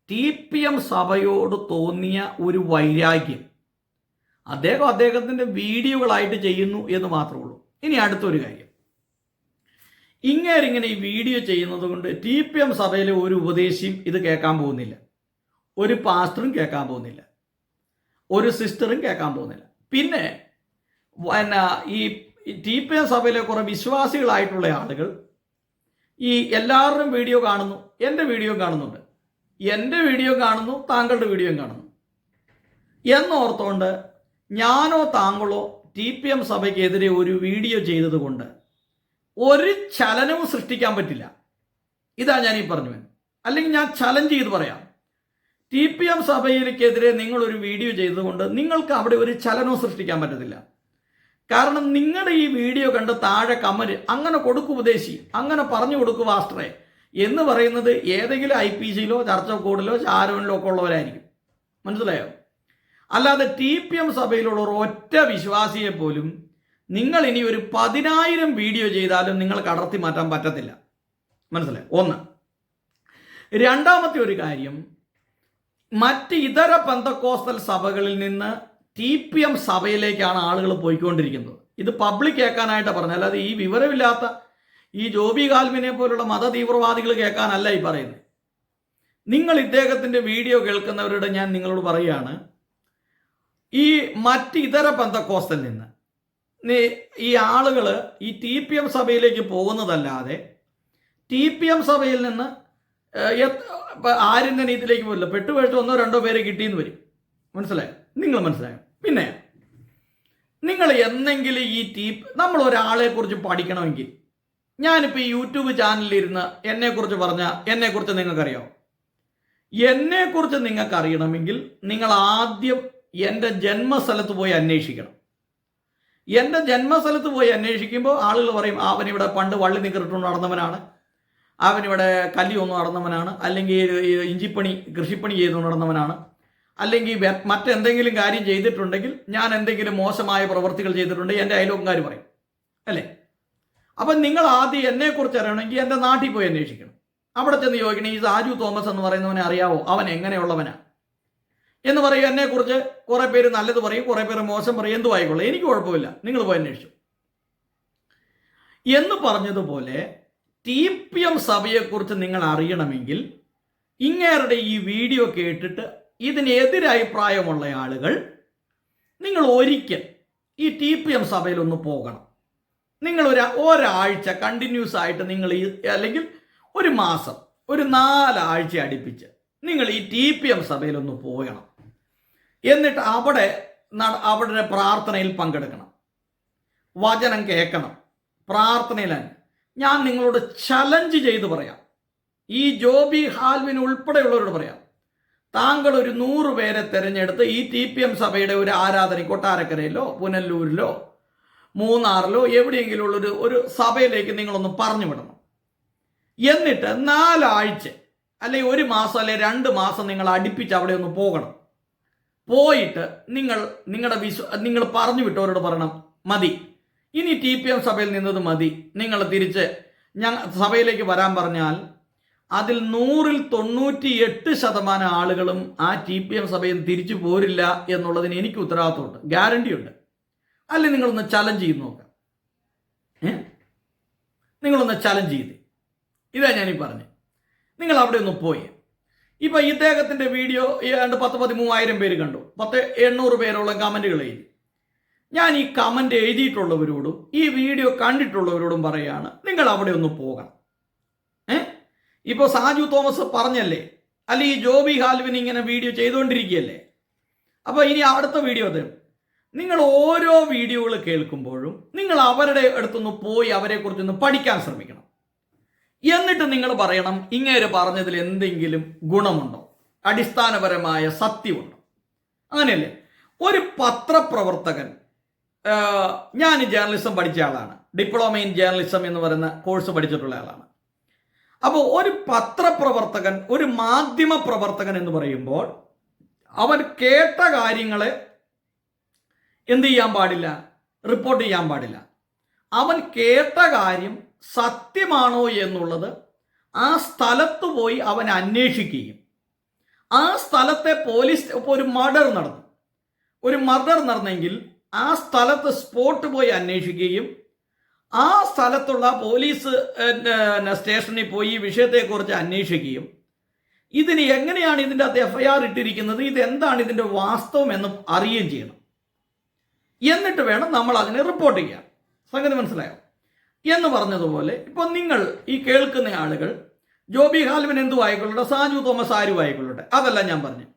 TPM സഭയോട് തോന്നിയ ഒരു വൈരാഗ്യം അദ്ദേഹത്തിൻ്റെ വീഡിയോകളായിട്ട് ചെയ്യുന്നു എന്ന് മാത്രമേ ഉള്ളൂ. ഇനി അടുത്തൊരു കാര്യം, ഇങ്ങനെ ഈ വീഡിയോ ചെയ്യുന്നത് കൊണ്ട് TPM സഭയിലെ ഒരു ഉപദേശിയും ഇത് കേൾക്കാൻ പോകുന്നില്ല, ഒരു പാസ്റ്ററും കേൾക്കാൻ പോകുന്നില്ല, ഒരു സിസ്റ്ററും കേൾക്കാൻ പോകുന്നില്ല. പിന്നെ ഈ TPM സഭയിലെ കുറേ വിശ്വാസികളായിട്ടുള്ള ആളുകൾ ഈ എല്ലാവരുടെയും വീഡിയോ കാണുന്നു, എൻ്റെ വീഡിയോ കാണുന്നുണ്ട്, എൻ്റെ വീഡിയോ കാണുന്നു, താങ്കളുടെ വീഡിയോ കാണുന്നു എന്നോർത്തുകൊണ്ട് ഞാനോ താങ്കളോ TPM സഭയ്ക്കെതിരെ ഒരു വീഡിയോ ചെയ്തതുകൊണ്ട് ഒരു ചലനവും സൃഷ്ടിക്കാൻ പറ്റില്ല. ഇതാ ഞാൻ ഈ പറഞ്ഞു. അല്ലെങ്കിൽ ഞാൻ ചലഞ്ച് ചെയ്ത് പറയാം, TPM സഭയിലേക്കെതിരെ നിങ്ങളൊരു വീഡിയോ ചെയ്തതുകൊണ്ട് നിങ്ങൾക്ക് അവിടെ ഒരു ചലനവും സൃഷ്ടിക്കാൻ പറ്റത്തില്ല. കാരണം നിങ്ങളുടെ ഈ വീഡിയോ കണ്ട് താഴെ കമന്റ് അങ്ങനെ കൊടുക്കു ഉപദേശി, അങ്ങനെ പറഞ്ഞു കൊടുക്കു പാസ്റ്ററെ എന്ന് പറയുന്നത് ഏതെങ്കിലും IPCയിലോ ചർച്ച കോഡിലോ ചാരോനിലോ ഒക്കെ ഉള്ളവരായിരിക്കും. മനസ്സിലായോ? അല്ലാതെ TPM സഭയിലുള്ള ഒറ്റ വിശ്വാസിയെ പോലും നിങ്ങൾ ഇനി ഒരു 10,000 വീഡിയോ ചെയ്താലും നിങ്ങൾക്ക് അടർത്തി മാറ്റാൻ പറ്റത്തില്ല. മനസ്സിലായോ? ഒന്ന്. രണ്ടാമത്തെ ഒരു കാര്യം, മറ്റ് ഇതര പെന്തക്കോസ്തൽ സഭകളിൽ നിന്ന് TPM സഭയിലേക്കാണ് ആളുകൾ പോയിക്കൊണ്ടിരിക്കുന്നത്. ഇത് പബ്ലിക് കേൾക്കാനായിട്ട് പറഞ്ഞത്, അല്ലാതെ ഈ വിവരമില്ലാത്ത ഈ ജോബി ഹാൽവിനെ പോലുള്ള മത തീവ്രവാദികൾ കേൾക്കാനല്ല ഈ പറയുന്നത്. നിങ്ങൾ ഇദ്ദേഹത്തിൻ്റെ വീഡിയോ കേൾക്കുന്നവരോട് ഞാൻ നിങ്ങളോട് പറയുകയാണ്, ഈ മറ്റ് ഇതര പെന്തക്കോസ്തൽ നിന്ന് ഈ ആളുകൾ ഈ TPM സഭയിലേക്ക് പോകുന്നതല്ലാതെ TPM സഭയിൽ നിന്ന് ആരും തന്നെ ഇതിലേക്ക് പോകില്ല. പെട്ടുപേഴ്ച 1-2 പേരെ കിട്ടിയെന്ന് വരും. മനസ്സിലായോ? നിങ്ങൾ മനസ്സിലായോ? പിന്നെ നിങ്ങൾ എന്നെങ്കിലും നമ്മൾ ഒരാളെ കുറിച്ച് പഠിക്കണമെങ്കിൽ, ഞാനിപ്പോൾ ഈ യൂട്യൂബ് ചാനലിലിരുന്ന് എന്നെക്കുറിച്ച് പറഞ്ഞാൽ എന്നെക്കുറിച്ച് നിങ്ങൾക്കറിയാമോ? എന്നെക്കുറിച്ച് നിങ്ങൾക്ക് അറിയണമെങ്കിൽ നിങ്ങൾ ആദ്യം എൻ്റെ ജന്മസ്ഥലത്ത് പോയി അന്വേഷിക്കണം. എൻ്റെ ജന്മസ്ഥലത്ത് പോയി അന്വേഷിക്കുമ്പോൾ ആളുകൾ പറയും, അവനിവിടെ പണ്ട് വള്ളി നിക്കറിട്ടുകൊണ്ട് നടന്നവനാണ്, അവനിവിടെ കല്ലിയൊന്നും നടന്നവനാണ്, അല്ലെങ്കിൽ ഇഞ്ചിപ്പണി കൃഷിപ്പണി ചെയ്തുകൊണ്ട് നടന്നവനാണ്, അല്ലെങ്കിൽ മറ്റെന്തെങ്കിലും കാര്യം ചെയ്തിട്ടുണ്ടെങ്കിൽ, ഞാൻ എന്തെങ്കിലും മോശമായ പ്രവൃത്തികൾ ചെയ്തിട്ടുണ്ടെങ്കിൽ എൻ്റെ അയൽവക്കാർ പറയും, അല്ലേ? അപ്പം നിങ്ങൾ ആദ്യം എന്നെക്കുറിച്ച് അറിയണമെങ്കിൽ എൻ്റെ നാട്ടിൽ പോയി അന്വേഷിക്കണം. അവിടെ ചെന്ന് ചോദിക്കണം, ഈ സാജു തോമസ് എന്ന് പറയുന്നവനെ അറിയാവോ, അവൻ എങ്ങനെയുള്ളവനാണ് എന്ന് പറയും. എന്നെക്കുറിച്ച് കുറേ പേര് നല്ലത് പറയും, കുറേ പേര് മോശം പറയും, എന്തു ആയിക്കൊള്ളൂ, എനിക്ക് കുഴപ്പമില്ല, നിങ്ങൾ പോയി അന്വേഷിച്ചു എന്ന് പറഞ്ഞതുപോലെ TPM സഭയെക്കുറിച്ച് നിങ്ങൾ അറിയണമെങ്കിൽ ഇങ്ങേരുടെ ഈ വീഡിയോ കേട്ടിട്ട് ഇതിനെതിരഭിപ്രായമുള്ള ആളുകൾ നിങ്ങൾ ഒരിക്കൽ ഈ TPM സഭയിലൊന്ന് പോകണം. നിങ്ങൾ ഒരാഴ്ച കണ്ടിന്യൂസ് ആയിട്ട് നിങ്ങൾ അല്ലെങ്കിൽ ഒരു മാസം, ഒരു 4 ആഴ്ച അടുപ്പിച്ച് നിങ്ങൾ ഈ TPM സഭയിലൊന്ന് പോകണം. എന്നിട്ട് അവിടെ പ്രാർത്ഥനയിൽ പങ്കെടുക്കണം, വചനം കേൾക്കണം, പ്രാർത്ഥനയിലാണ്. ഞാൻ നിങ്ങളോട് ചലഞ്ച് ചെയ്ത് പറയാം, ഈ ജോബി ഹാൽവിൻ ഉൾപ്പെടെയുള്ളവരോട് പറയാം, താങ്കൾ ഒരു 100 പേരെ തിരഞ്ഞെടുത്ത് ഈ TPM സഭയുടെ ഒരു ആരാധന കൊട്ടാരക്കരയിലോ പുനല്ലൂരിലോ മൂന്നാറിലോ എവിടെയെങ്കിലും ഉള്ളൊരു ഒരു സഭയിലേക്ക് നിങ്ങളൊന്ന് പറഞ്ഞു വിടണം. എന്നിട്ട് 4 ആഴ്ച അല്ലെങ്കിൽ 1 മാസം അല്ലെങ്കിൽ 2 മാസം നിങ്ങൾ അടുപ്പിച്ച് അവിടെ ഒന്ന് പോകണം. പോയിട്ട് നിങ്ങൾ പറഞ്ഞു വിട്ടവരോട് പറയണം, മതി, ഇനി TPM സഭയിൽ നിന്നത് മതി, നിങ്ങൾ തിരിച്ച് സഭയിലേക്ക് വരാൻ പറഞ്ഞാൽ അതിൽ 100-ൽ 98% ആളുകളും ആ TPM സഭയിൽ തിരിച്ചു പോരില്ല എന്നുള്ളതിന് എനിക്ക് ഉത്തരവാദിത്തമുണ്ട്, ഗ്യാരണ്ടി ഉണ്ട്. അല്ലെങ്കിൽ നിങ്ങളൊന്ന് ചലഞ്ച് ചെയ്ത് നോക്കാം. നിങ്ങളൊന്ന് ചലഞ്ച് ചെയ്ത്, ഇതാ ഞാനീ പറഞ്ഞത്. നിങ്ങൾ അവിടെ ഒന്ന് പോയി, ഇപ്പം ഇദ്ദേഹത്തിൻ്റെ വീഡിയോ 10-13,000 പേര് കണ്ടു, 800 പേരോളം കമൻറ്റുകൾ എഴുതി. ഞാൻ ഈ കമൻറ്റ് എഴുതിയിട്ടുള്ളവരോടും ഈ വീഡിയോ കണ്ടിട്ടുള്ളവരോടും പറയുകയാണ്, നിങ്ങൾ അവിടെ ഒന്ന് പോകണം. ഇപ്പോൾ സാജു തോമസ് പറഞ്ഞല്ലേ, അല്ലെ ഈ ജോബി ഹാൽവിൻ ഇങ്ങനെ വീഡിയോ ചെയ്തുകൊണ്ടിരിക്കുകയല്ലേ. അപ്പോൾ ഇനി അടുത്ത വീഡിയോ തരും. നിങ്ങൾ ഓരോ വീഡിയോകൾ കേൾക്കുമ്പോഴും നിങ്ങൾ അവരുടെ അടുത്തൊന്ന് പോയി അവരെക്കുറിച്ചൊന്ന് പഠിക്കാൻ ശ്രമിക്കണം. എന്നിട്ട് നിങ്ങൾ പറയണം, ഇങ്ങേര് പറഞ്ഞതിൽ എന്തെങ്കിലും ഗുണമുണ്ടോ, അടിസ്ഥാനപരമായ സത്യമുണ്ടോ? അങ്ങനെയല്ലേ? ഒരു പത്രപ്രവർത്തകൻ ഞാൻ ജേർണലിസം പഠിച്ച ആളാണ്, ഡിപ്ലോമ ഇൻ ജേർണലിസം എന്ന് പറയുന്ന കോഴ്സ് പഠിച്ചിട്ടുള്ള ആളാണ്. അപ്പോൾ ഒരു പത്രപ്രവർത്തകൻ, ഒരു മാധ്യമ പ്രവർത്തകൻ എന്ന് പറയുമ്പോൾ അവൻ കേട്ട കാര്യങ്ങളെ എന്ത് ചെയ്യാൻ പാടില്ല? റിപ്പോർട്ട് ചെയ്യാൻ പാടില്ല. അവൻ കേട്ട കാര്യം സത്യമാണോ എന്നുള്ളത് ആ സ്ഥലത്ത് പോയി അവൻ അന്വേഷിക്കുകയും, ആ സ്ഥലത്തെ പോലീസ്, ഇപ്പോൾ ഒരു മർഡർ നടന്നെങ്കിൽ ആ സ്ഥലത്ത് സ്പോട്ട് പോയി അന്വേഷിക്കുകയും ആ സ്ഥലത്തുള്ള പോലീസ് സ്റ്റേഷനിൽ പോയി ഈ വിഷയത്തെക്കുറിച്ച് അന്വേഷിക്കുകയും ഇതിന് എങ്ങനെയാണ് ഇതിൻ്റെ അകത്ത് FIR ഇട്ടിരിക്കുന്നത്, ഇതെന്താണ് ഇതിൻ്റെ വാസ്തവം എന്ന് അറിയുകയും ചെയ്യണം. എന്നിട്ട് വേണം നമ്മൾ അതിനെ റിപ്പോർട്ട് ചെയ്യാൻ. സംഗതി മനസ്സിലായോ? എന്ന് പറഞ്ഞതുപോലെ ഇപ്പോൾ നിങ്ങൾ ഈ കേൾക്കുന്ന ആളുകൾ ജോബി ഹാൽവിൻ എന്തു ആയിക്കൊള്ളട്ടെ, സാജു തോമസ് ആരും ആയിക്കൊള്ളട്ടെ, അതല്ല ഞാൻ പറഞ്ഞു.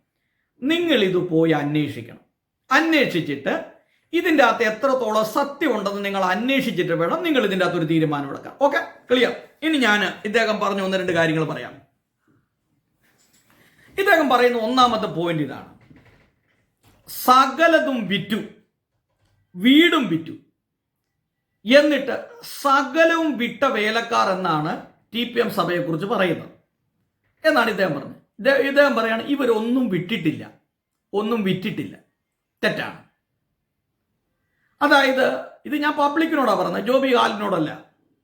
നിങ്ങൾ ഇത് പോയി അന്വേഷിക്കണം. അന്വേഷിച്ചിട്ട് ഇതിൻ്റെ അകത്ത് എത്രത്തോളം സത്യമുണ്ടെന്ന് നിങ്ങൾ അന്വേഷിച്ചിട്ട് വേണം നിങ്ങൾ ഇതിൻ്റെ അകത്തൊരു തീരുമാനം എടുക്കാം. Okay, clear? ഇനി ഞാൻ ഇദ്ദേഹം പറഞ്ഞു 1-2 കാര്യങ്ങൾ പറയാം. ഇദ്ദേഹം പറയുന്ന ഒന്നാമത്തെ പോയിന്റ് ഇതാണ്: സകലതും വിറ്റു, വീടും വിറ്റു, എന്നിട്ട് സകലവും വിട്ട വേലക്കാർ എന്നാണ് TPM സഭയെക്കുറിച്ച് പറയുന്നത് എന്നാണ് ഇദ്ദേഹം പറഞ്ഞത്. ഇദ്ദേഹം പറയാണ് ഇവരൊന്നും വിട്ടിട്ടില്ല, ഒന്നും വിറ്റിട്ടില്ല. തെറ്റാണ്. അതായത് ഇത് ഞാൻ പബ്ലിക്കിനോടാണ് പറയുന്നത്, ജോബി ഹാലിനോടല്ല.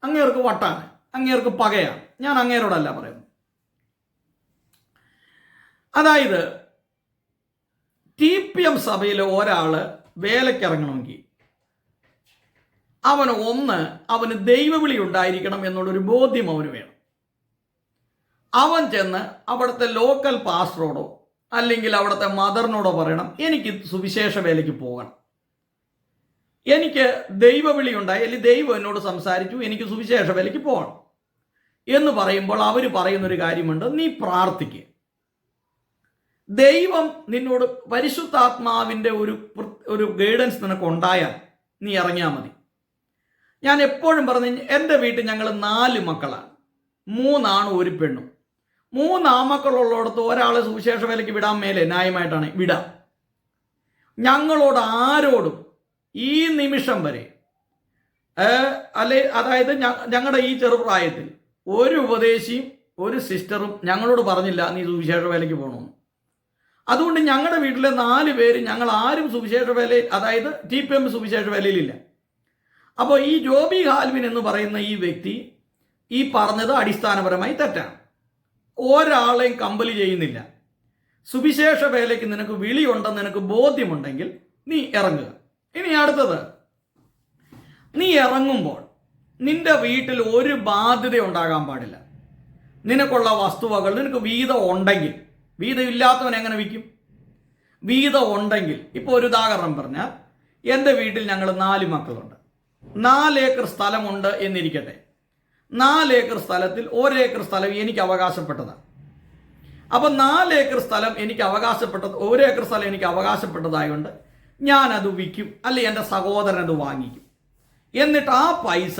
അങ്ങേർക്ക് വട്ടാണ്, അങ്ങേർക്ക് പകയാണ്. ഞാൻ അങ്ങേരോടല്ല പറയുന്നത്. അതായത് TPM സഭയിലെ ഒരാള് വേലക്കിറങ്ങണമെങ്കിൽ അവന് ദൈവവിളി ഉണ്ടായിരിക്കണം എന്നുള്ളൊരു ബോധ്യം അവന് വേണം. അവൻ ചെന്ന് അവിടുത്തെ ലോക്കൽ പാസ്റ്ററോടോ അല്ലെങ്കിൽ അവിടുത്തെ മദറിനോടോ പറയണം, എനിക്ക് സുവിശേഷ വേലയ്ക്ക് പോകണം, എനിക്ക് ദൈവവിളി ഉണ്ടായി, അല്ലെങ്കിൽ ദൈവം എന്നോട് സംസാരിച്ചു, എനിക്ക് സുവിശേഷ വേലയ്ക്ക് പോകണം എന്ന് പറയുമ്പോൾ അവർ പറയുന്നൊരു കാര്യമുണ്ട്: നീ പ്രാർത്ഥിക്കുക. ദൈവം നിന്നോട് പരിശുദ്ധാത്മാവിൻ്റെ ഒരു ഗൈഡൻസ് നിനക്ക് ഉണ്ടായാൽ നീ ഇറങ്ങിയാൽ മതി. ഞാൻ എപ്പോഴും പറഞ്ഞു, എൻ്റെ വീട്ടിൽ ഞങ്ങൾ 4 മക്കളാണ്, 3 ആണും 1 പെണ്ണും. 3 ആമക്കളുള്ളിടത്ത് ഒരാളെ സുവിശേഷ വേലയ്ക്ക് വിടാൻ മേലെ ന്യായമായിട്ടാണ് വിടാം. ഞങ്ങളോട് ആരോടും ഈ നിമിഷം വരെ അതായത് ഞങ്ങളുടെ ഈ ചെറുപ്രായത്തിൽ ഒരു ഉപദേശിയും ഒരു സിസ്റ്ററും ഞങ്ങളോട് പറഞ്ഞില്ല നീ സുവിശേഷ വേലയ്ക്ക് പോകണമെന്ന്. അതുകൊണ്ട് ഞങ്ങളുടെ വീട്ടിലെ 4 പേര് ഞങ്ങൾ ആരും സുവിശേഷ വേലയിൽ, അതായത് TPM സുവിശേഷ വേലയിലില്ല. അപ്പോൾ ഈ ജോബി ഹാൽവിൻ എന്ന് പറയുന്ന ഈ വ്യക്തി ഈ പറഞ്ഞത് അടിസ്ഥാനപരമായി തെറ്റാണ്. ഒരാളെയും കമ്പൽ ചെയ്യുന്നില്ല. സുവിശേഷ വേലയ്ക്ക് നിനക്ക് വിളിയുണ്ടെന്ന് നിനക്ക് ബോധ്യമുണ്ടെങ്കിൽ നീ ഇറങ്ങുക. ഇനി അടുത്തത്, നീ ഇറങ്ങുമ്പോൾ നിന്റെ വീട്ടിൽ ഒരു ബാധ്യത ഉണ്ടാകാൻ പാടില്ല. നിനക്കുള്ള വസ്തുവകൾ നിനക്ക് വീതം ഉണ്ടെങ്കിൽ, വീതം ഇല്ലാത്തവൻ എങ്ങനെ വിൽക്കും? വീതം ഉണ്ടെങ്കിൽ, ഇപ്പോൾ ഒരു ഉദാഹരണം പറഞ്ഞാൽ, എൻ്റെ വീട്ടിൽ ഞങ്ങൾ 4 മക്കളുണ്ട്, 4 ഏക്കർ സ്ഥലമുണ്ട് എന്നിരിക്കട്ടെ. 4 ഏക്കർ സ്ഥലത്തിൽ 1 ഏക്കർ സ്ഥലം എനിക്ക് അവകാശപ്പെട്ടതാണ്. അപ്പം 4 ഏക്കർ സ്ഥലം എനിക്ക് 1 ഏക്കർ സ്ഥലം എനിക്ക് അവകാശപ്പെട്ടതായതുകൊണ്ട് ഞാനത് വിൽക്കും, അല്ലെങ്കിൽ എൻ്റെ സഹോദരൻ അത് വാങ്ങിക്കും. എന്നിട്ട് ആ പൈസ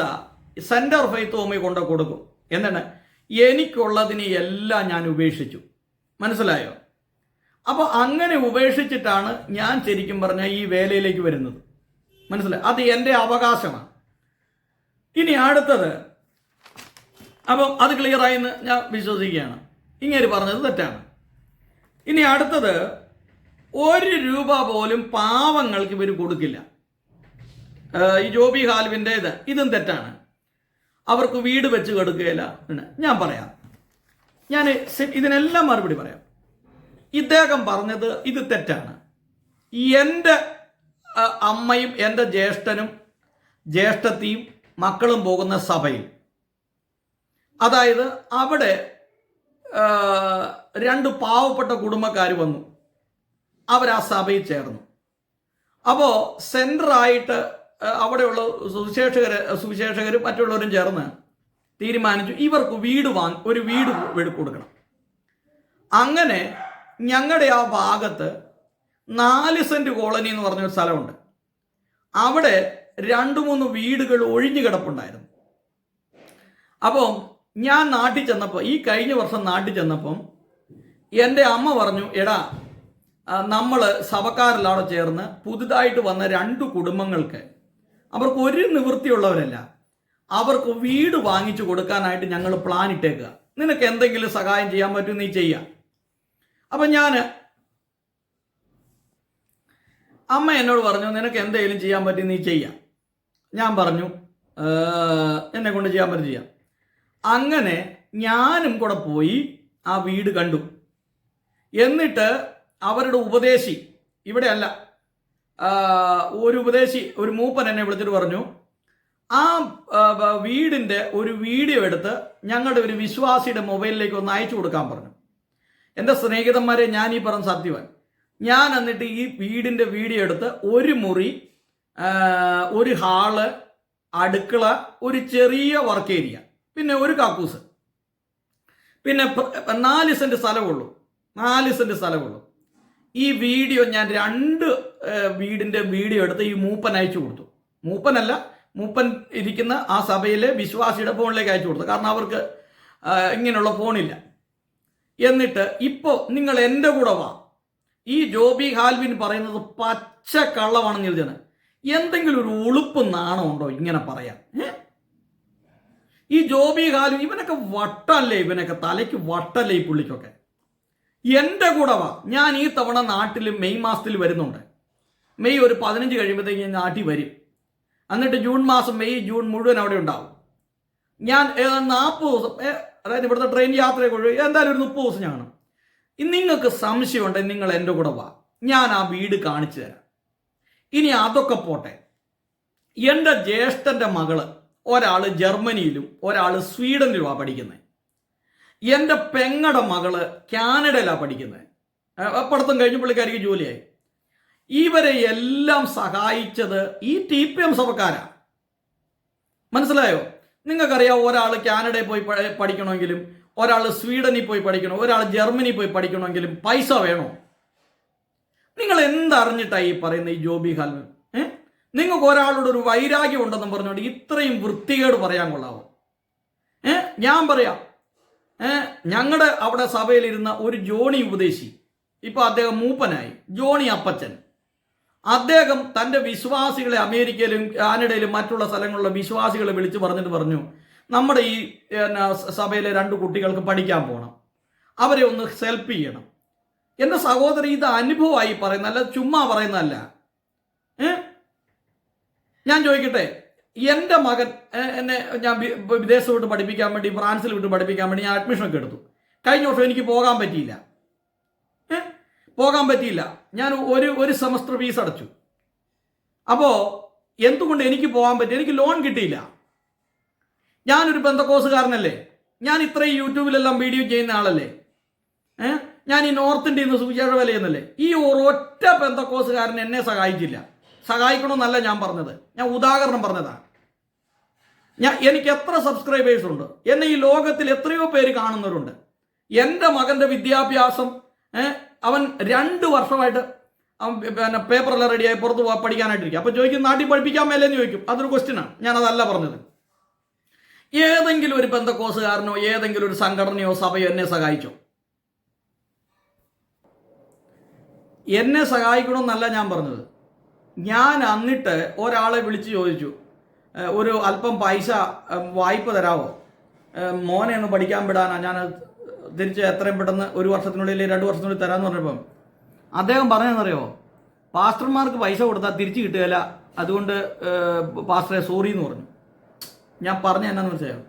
സെൻറ്റർ ഓഫ് ഫെയ്ത്ത് ഹോമിൽ കൊണ്ട് കൊടുക്കും. എന്താണ്? എനിക്കുള്ളതിനെ എല്ലാം ഞാൻ ഉപേക്ഷിച്ചു. മനസ്സിലായോ? അപ്പോൾ അങ്ങനെ ഉപേക്ഷിച്ചിട്ടാണ് ഞാൻ ശരിക്കും പറഞ്ഞാൽ ഈ വേലയിലേക്ക് വരുന്നത്. മനസ്സിലായി? അത് എൻ്റെ അവകാശമാണ്. ഇനി അടുത്തത്, അപ്പം അത് ക്ലിയറായെന്ന് ഞാൻ വിശ്വസിക്കുകയാണ്. ഇങ്ങനെ പറഞ്ഞത് തെറ്റാണ്. ഇനി അടുത്തത്, 1 രൂപ പോലും പാവങ്ങൾക്ക് ഇവർ കൊടുക്കില്ല. ഈ ജോബി ഹാൽവിൻ്റെ ഇതും തെറ്റാണ്. അവർക്ക് വീട് വെച്ച് കൊടുക്കുകയില്ല. ഞാൻ പറയാം, ഞാൻ ഇതിനെല്ലാം മറുപടി പറയാം. ഇദ്ദേഹം പറഞ്ഞത് ഇത് തെറ്റാണ്. എൻ്റെ അമ്മയും എൻ്റെ ജ്യേഷ്ഠത്തിയും മക്കളും പോകുന്ന സഭയിൽ, അതായത് അവിടെ 2 പാവപ്പെട്ട കുടുംബക്കാർ വന്നു, അവർ ആ സഭയിൽ ചേർന്നു. അപ്പോൾ സെൻറ്ററായിട്ട് അവിടെയുള്ള സുവിശേഷകരും മറ്റുള്ളവരും ചേർന്ന് തീരുമാനിച്ചു ഇവർക്ക് ഒരു വീട് കൊടുക്കണം. അങ്ങനെ ഞങ്ങളുടെ ആ ഭാഗത്ത് 4 സെൻറ്റ് കോളനി എന്ന് പറഞ്ഞൊരു സ്ഥലമുണ്ട്. അവിടെ 2-3 വീടുകൾ ഒഴിഞ്ഞു കിടപ്പുണ്ടായിരുന്നു. അപ്പം ഞാൻ നാട്ടിൽ ചെന്നപ്പോൾ, ഈ കഴിഞ്ഞ വർഷം നാട്ടിൽ ചെന്നപ്പം എൻ്റെ അമ്മ പറഞ്ഞു, എടാ നമ്മൾ സഭക്കാരെല്ലാം ചേർന്ന് പുതുതായിട്ട് വന്ന 2 കുടുംബങ്ങൾക്ക് അവർക്ക് ഒരു നിവൃത്തിയുള്ളവരല്ല. അവർക്ക് വീട് വാങ്ങിച്ചു കൊടുക്കാനായിട്ട് ഞങ്ങൾ പ്ലാൻ ഇട്ടേക്കുക. നിനക്ക് എന്തെങ്കിലും സഹായം ചെയ്യാൻ പറ്റും, നീ ചെയ്യാം. അപ്പം അമ്മ എന്നോട് പറഞ്ഞു, നിനക്ക് എന്തെങ്കിലും ചെയ്യാൻ പറ്റും, നീ ചെയ്യാം. ഞാൻ പറഞ്ഞു, എന്നെ കൊണ്ട് ചെയ്യാൻ പറ്റും, ചെയ്യാം. അങ്ങനെ ഞാനും കൂടെ പോയി ആ വീട് കണ്ടു. എന്നിട്ട് അവരുടെ ഉപദേശി, ഇവിടെ അല്ല, ഒരു ഉപദേശി, ഒരു മൂപ്പൻ എന്നെ വിളിച്ചിട്ട് പറഞ്ഞു, ആ വീടിൻ്റെ ഒരു വീഡിയോ എടുത്ത് ഞങ്ങളുടെ ഒരു വിശ്വാസിയുടെ മൊബൈലിലേക്ക് ഒന്ന് അയച്ചു കൊടുക്കാൻ പറഞ്ഞു. എൻ്റെ സ്നേഹിതന്മാരെ, ഞാൻ ഈ പറഞ്ഞ സത്യവാൻ. ഞാൻ എന്നിട്ട് ഈ വീടിൻ്റെ വീഡിയോ എടുത്ത് ഒരു മുറി, ഒരു ഹാള്, അടുക്കള, ഒരു ചെറിയ വർക്ക് ഏരിയ, പിന്നെ ഒരു കക്കൂസ്, പിന്നെ 4 സെന്റ് സ്ഥലമുള്ളൂ. 4 സെന്റ് സ്ഥലമുള്ളൂ. ഈ വീഡിയോ ഞാൻ 2 വീടിൻ്റെ വീഡിയോ എടുത്ത് ഈ മൂപ്പൻ അയച്ചു കൊടുത്തു. മൂപ്പൻ ഇരിക്കുന്ന ആ സഭയിലെ വിശ്വാസിയുടെ ഫോണിലേക്ക് അയച്ചു കൊടുത്തു. കാരണം അവർക്ക് ഇങ്ങനെയുള്ള ഫോണില്ല. എന്നിട്ട് ഇപ്പോൾ നിങ്ങൾ എൻ്റെ കൂടെ വാ. ഈ ജോബി ഹാൽവിൻ പറയുന്നത് പച്ച കള്ളമാണെന്ന് എഴുതിയാണ്. എന്തെങ്കിലും ഒരു ഉളുപ്പ് നാണമുണ്ടോ ഇങ്ങനെ പറയാൻ? ഈ ജോബി ഹാൽവിൻ, ഇവനൊക്കെ വട്ടല്ലേ, ഇവനൊക്കെ തലയ്ക്ക് വട്ടല്ലേ ഈ പുള്ളിക്കൊക്കെ. എൻ്റെ കൂടെ വാ. ഞാൻ ഈ തവണ നാട്ടിൽ മെയ് മാസത്തിൽ വരുന്നുണ്ട്. മെയ് ഒരു 15 കഴിയുമ്പോഴത്തേക്ക് ഞാൻ നാട്ടിൽ വരും. എന്നിട്ട് ജൂൺ മാസം, മെയ് ജൂൺ മുഴുവൻ അവിടെ ഉണ്ടാവും. ഞാൻ 40 ദിവസം, അതായത് ഇവിടുത്തെ ട്രെയിൻ യാത്രയൊക്കെ എന്തായാലും ഒരു 30 ദിവസം ഞാൻ കാണും. നിങ്ങൾക്ക് സംശയമുണ്ടെങ്കിൽ നിങ്ങൾ എൻ്റെ കൂടെ വാ, ഞാൻ ആ വീട് കാണിച്ചു തരാം. ഇനി അതൊക്കെ പോട്ടെ, എൻ്റെ ജ്യേഷ്ഠൻ്റെ മകള് ഒരാൾ ജർമ്മനിയിലും ഒരാൾ സ്വീഡനിലുമാണ് പഠിക്കുന്നത്. എൻ്റെ പെങ്ങടെ മകള് കാനഡയിലാണ് പഠിക്കുന്നത്. പഠിത്തം കഴിഞ്ഞ് പുള്ളിക്കാരിക്ക് ജോലിയായി. ഇവരെ എല്ലാം സഹായിച്ചത് ഈ TPM സഭക്കാരാണ്. മനസ്സിലായോ? നിങ്ങൾക്കറിയാം, ഒരാൾ കാനഡയിൽ പോയി പഠിക്കണമെങ്കിലും, ഒരാൾ സ്വീഡനിൽ പോയി പഠിക്കണോ, ഒരാൾ ജർമ്മനിയിൽ പോയി പഠിക്കണമെങ്കിലും പൈസ വേണോ? നിങ്ങൾ എന്തറിഞ്ഞിട്ടാണ് ഈ പറയുന്ന ഈ ജോബി ഹാൽവിൻ? നിങ്ങൾക്ക് ഒരാളോട് ഒരു വൈരാഗ്യം ഉണ്ടെന്ന് പറഞ്ഞുകൊണ്ട് ഇത്രയും വൃത്തികേട് പറയാൻ കൊള്ളാവോ? ഞാൻ പറയാം, ഞങ്ങളുടെ അവിടെ സഭയിലിരുന്ന ഒരു ജോണി ഉപദേശി, ഇപ്പൊ അദ്ദേഹം മൂപ്പനായി, ജോണി അപ്പച്ചൻ. അദ്ദേഹം തൻ്റെ വിശ്വാസികളെ അമേരിക്കയിലും കാനഡയിലും മറ്റുള്ള സ്ഥലങ്ങളിലുള്ള വിശ്വാസികളെ വിളിച്ച് പറഞ്ഞിട്ട് പറഞ്ഞു, നമ്മുടെ ഈ സഭയിലെ 2 കുട്ടികൾക്ക് പഠിക്കാൻ പോകണം, അവരെ ഒന്ന് ഹെൽപ്പ് ചെയ്യണം. എൻ്റെ സഹോദരി, ഇത് അനുഭവമായി പറയുന്നതല്ല, ചുമ്മാ പറയുന്നതല്ല. ഞാൻ ചോദിക്കട്ടെ, എൻ്റെ മകൻ ഞാൻ വിദേശത്ത് വിട്ട് പഠിപ്പിക്കാൻ വേണ്ടി, ഫ്രാൻസിൽ വിട്ട് പഠിപ്പിക്കാൻ വേണ്ടി ഞാൻ അഡ്മിഷനൊക്കെ എടുത്തു. കഴിഞ്ഞ വർഷം എനിക്ക് പോകാൻ പറ്റിയില്ല. ഞാൻ ഒരു സെമസ്റ്റർ ഫീസ് അടച്ചു. അപ്പോൾ എന്തുകൊണ്ട് എനിക്ക് പോകാൻ പറ്റി? എനിക്ക് ലോൺ കിട്ടിയില്ല. ഞാനൊരു പെന്തക്കോസുകാരനല്ലേ, ഞാൻ ഇത്രയും യൂട്യൂബിലെല്ലാം വീഡിയോ ചെയ്യുന്ന ആളല്ലേ, ഞാൻ ഈ നോർത്ത് ഇന്ത്യയിൽ നിന്ന് സുവിശേഷ വേല ചെയ്യുന്നല്ലേ. ഈ ഒരൊറ്റ പെന്തക്കോസുകാരൻ എന്നെ സഹായിച്ചില്ല. സഹായിക്കണമെന്നല്ല ഞാൻ പറഞ്ഞത്, ഞാൻ ഉദാഹരണം പറഞ്ഞതാണ്. എനിക്ക് എത്ര സബ്സ്ക്രൈബേഴ്സ് ഉണ്ട്, എന്നെ ഈ ലോകത്തിൽ എത്രയോ പേര് കാണുന്നവരുണ്ട്. എൻ്റെ മകൻ്റെ വിദ്യാഭ്യാസം അവൻ 2 വർഷമായിട്ട് അവൻ പിന്നെ പേപ്പറെല്ലാം റെഡിയായി പുറത്ത് പഠിക്കാനായിട്ടിരിക്കും. അപ്പോൾ ചോദിക്കും, നാട്ടിൽ പഠിപ്പിക്കാൻ മേലെന്ന് ചോദിക്കും. അതൊരു ക്വസ്റ്റ്യനാണ്, ഞാനതല്ല പറഞ്ഞത്. ഏതെങ്കിലും ഒരു പെന്തക്കോസുകാരനോ ഏതെങ്കിലും ഒരു സംഘടനയോ സഭയോ എന്നെ സഹായിച്ചോ? എന്നെ സഹായിക്കണമെന്നല്ല ഞാൻ പറഞ്ഞത്. ഞാൻ എന്നിട്ട് ഒരാളെ വിളിച്ച് ചോദിച്ചു, ഒരു അല്പം പൈസ വായ്പ തരാമോ, മോനെ ഒന്ന് പഠിക്കാൻ വിടാനാ, ഞാൻ തിരിച്ച് എത്രയും പെട്ടെന്ന് 1 വർഷത്തിനുള്ളിൽ 2 വർഷത്തിനുള്ളിൽ തരാമെന്ന് പറഞ്ഞപ്പം അദ്ദേഹം പറഞ്ഞതെന്നറിയോ, പാസ്റ്റർമാർക്ക് പൈസ കൊടുത്താൽ തിരിച്ചു കിട്ടുകയില്ല, അതുകൊണ്ട് പാസ്റ്ററെ സോറി എന്ന് പറഞ്ഞു. ഞാൻ പറഞ്ഞ എന്നാന്ന് മനസ്സിലായോ?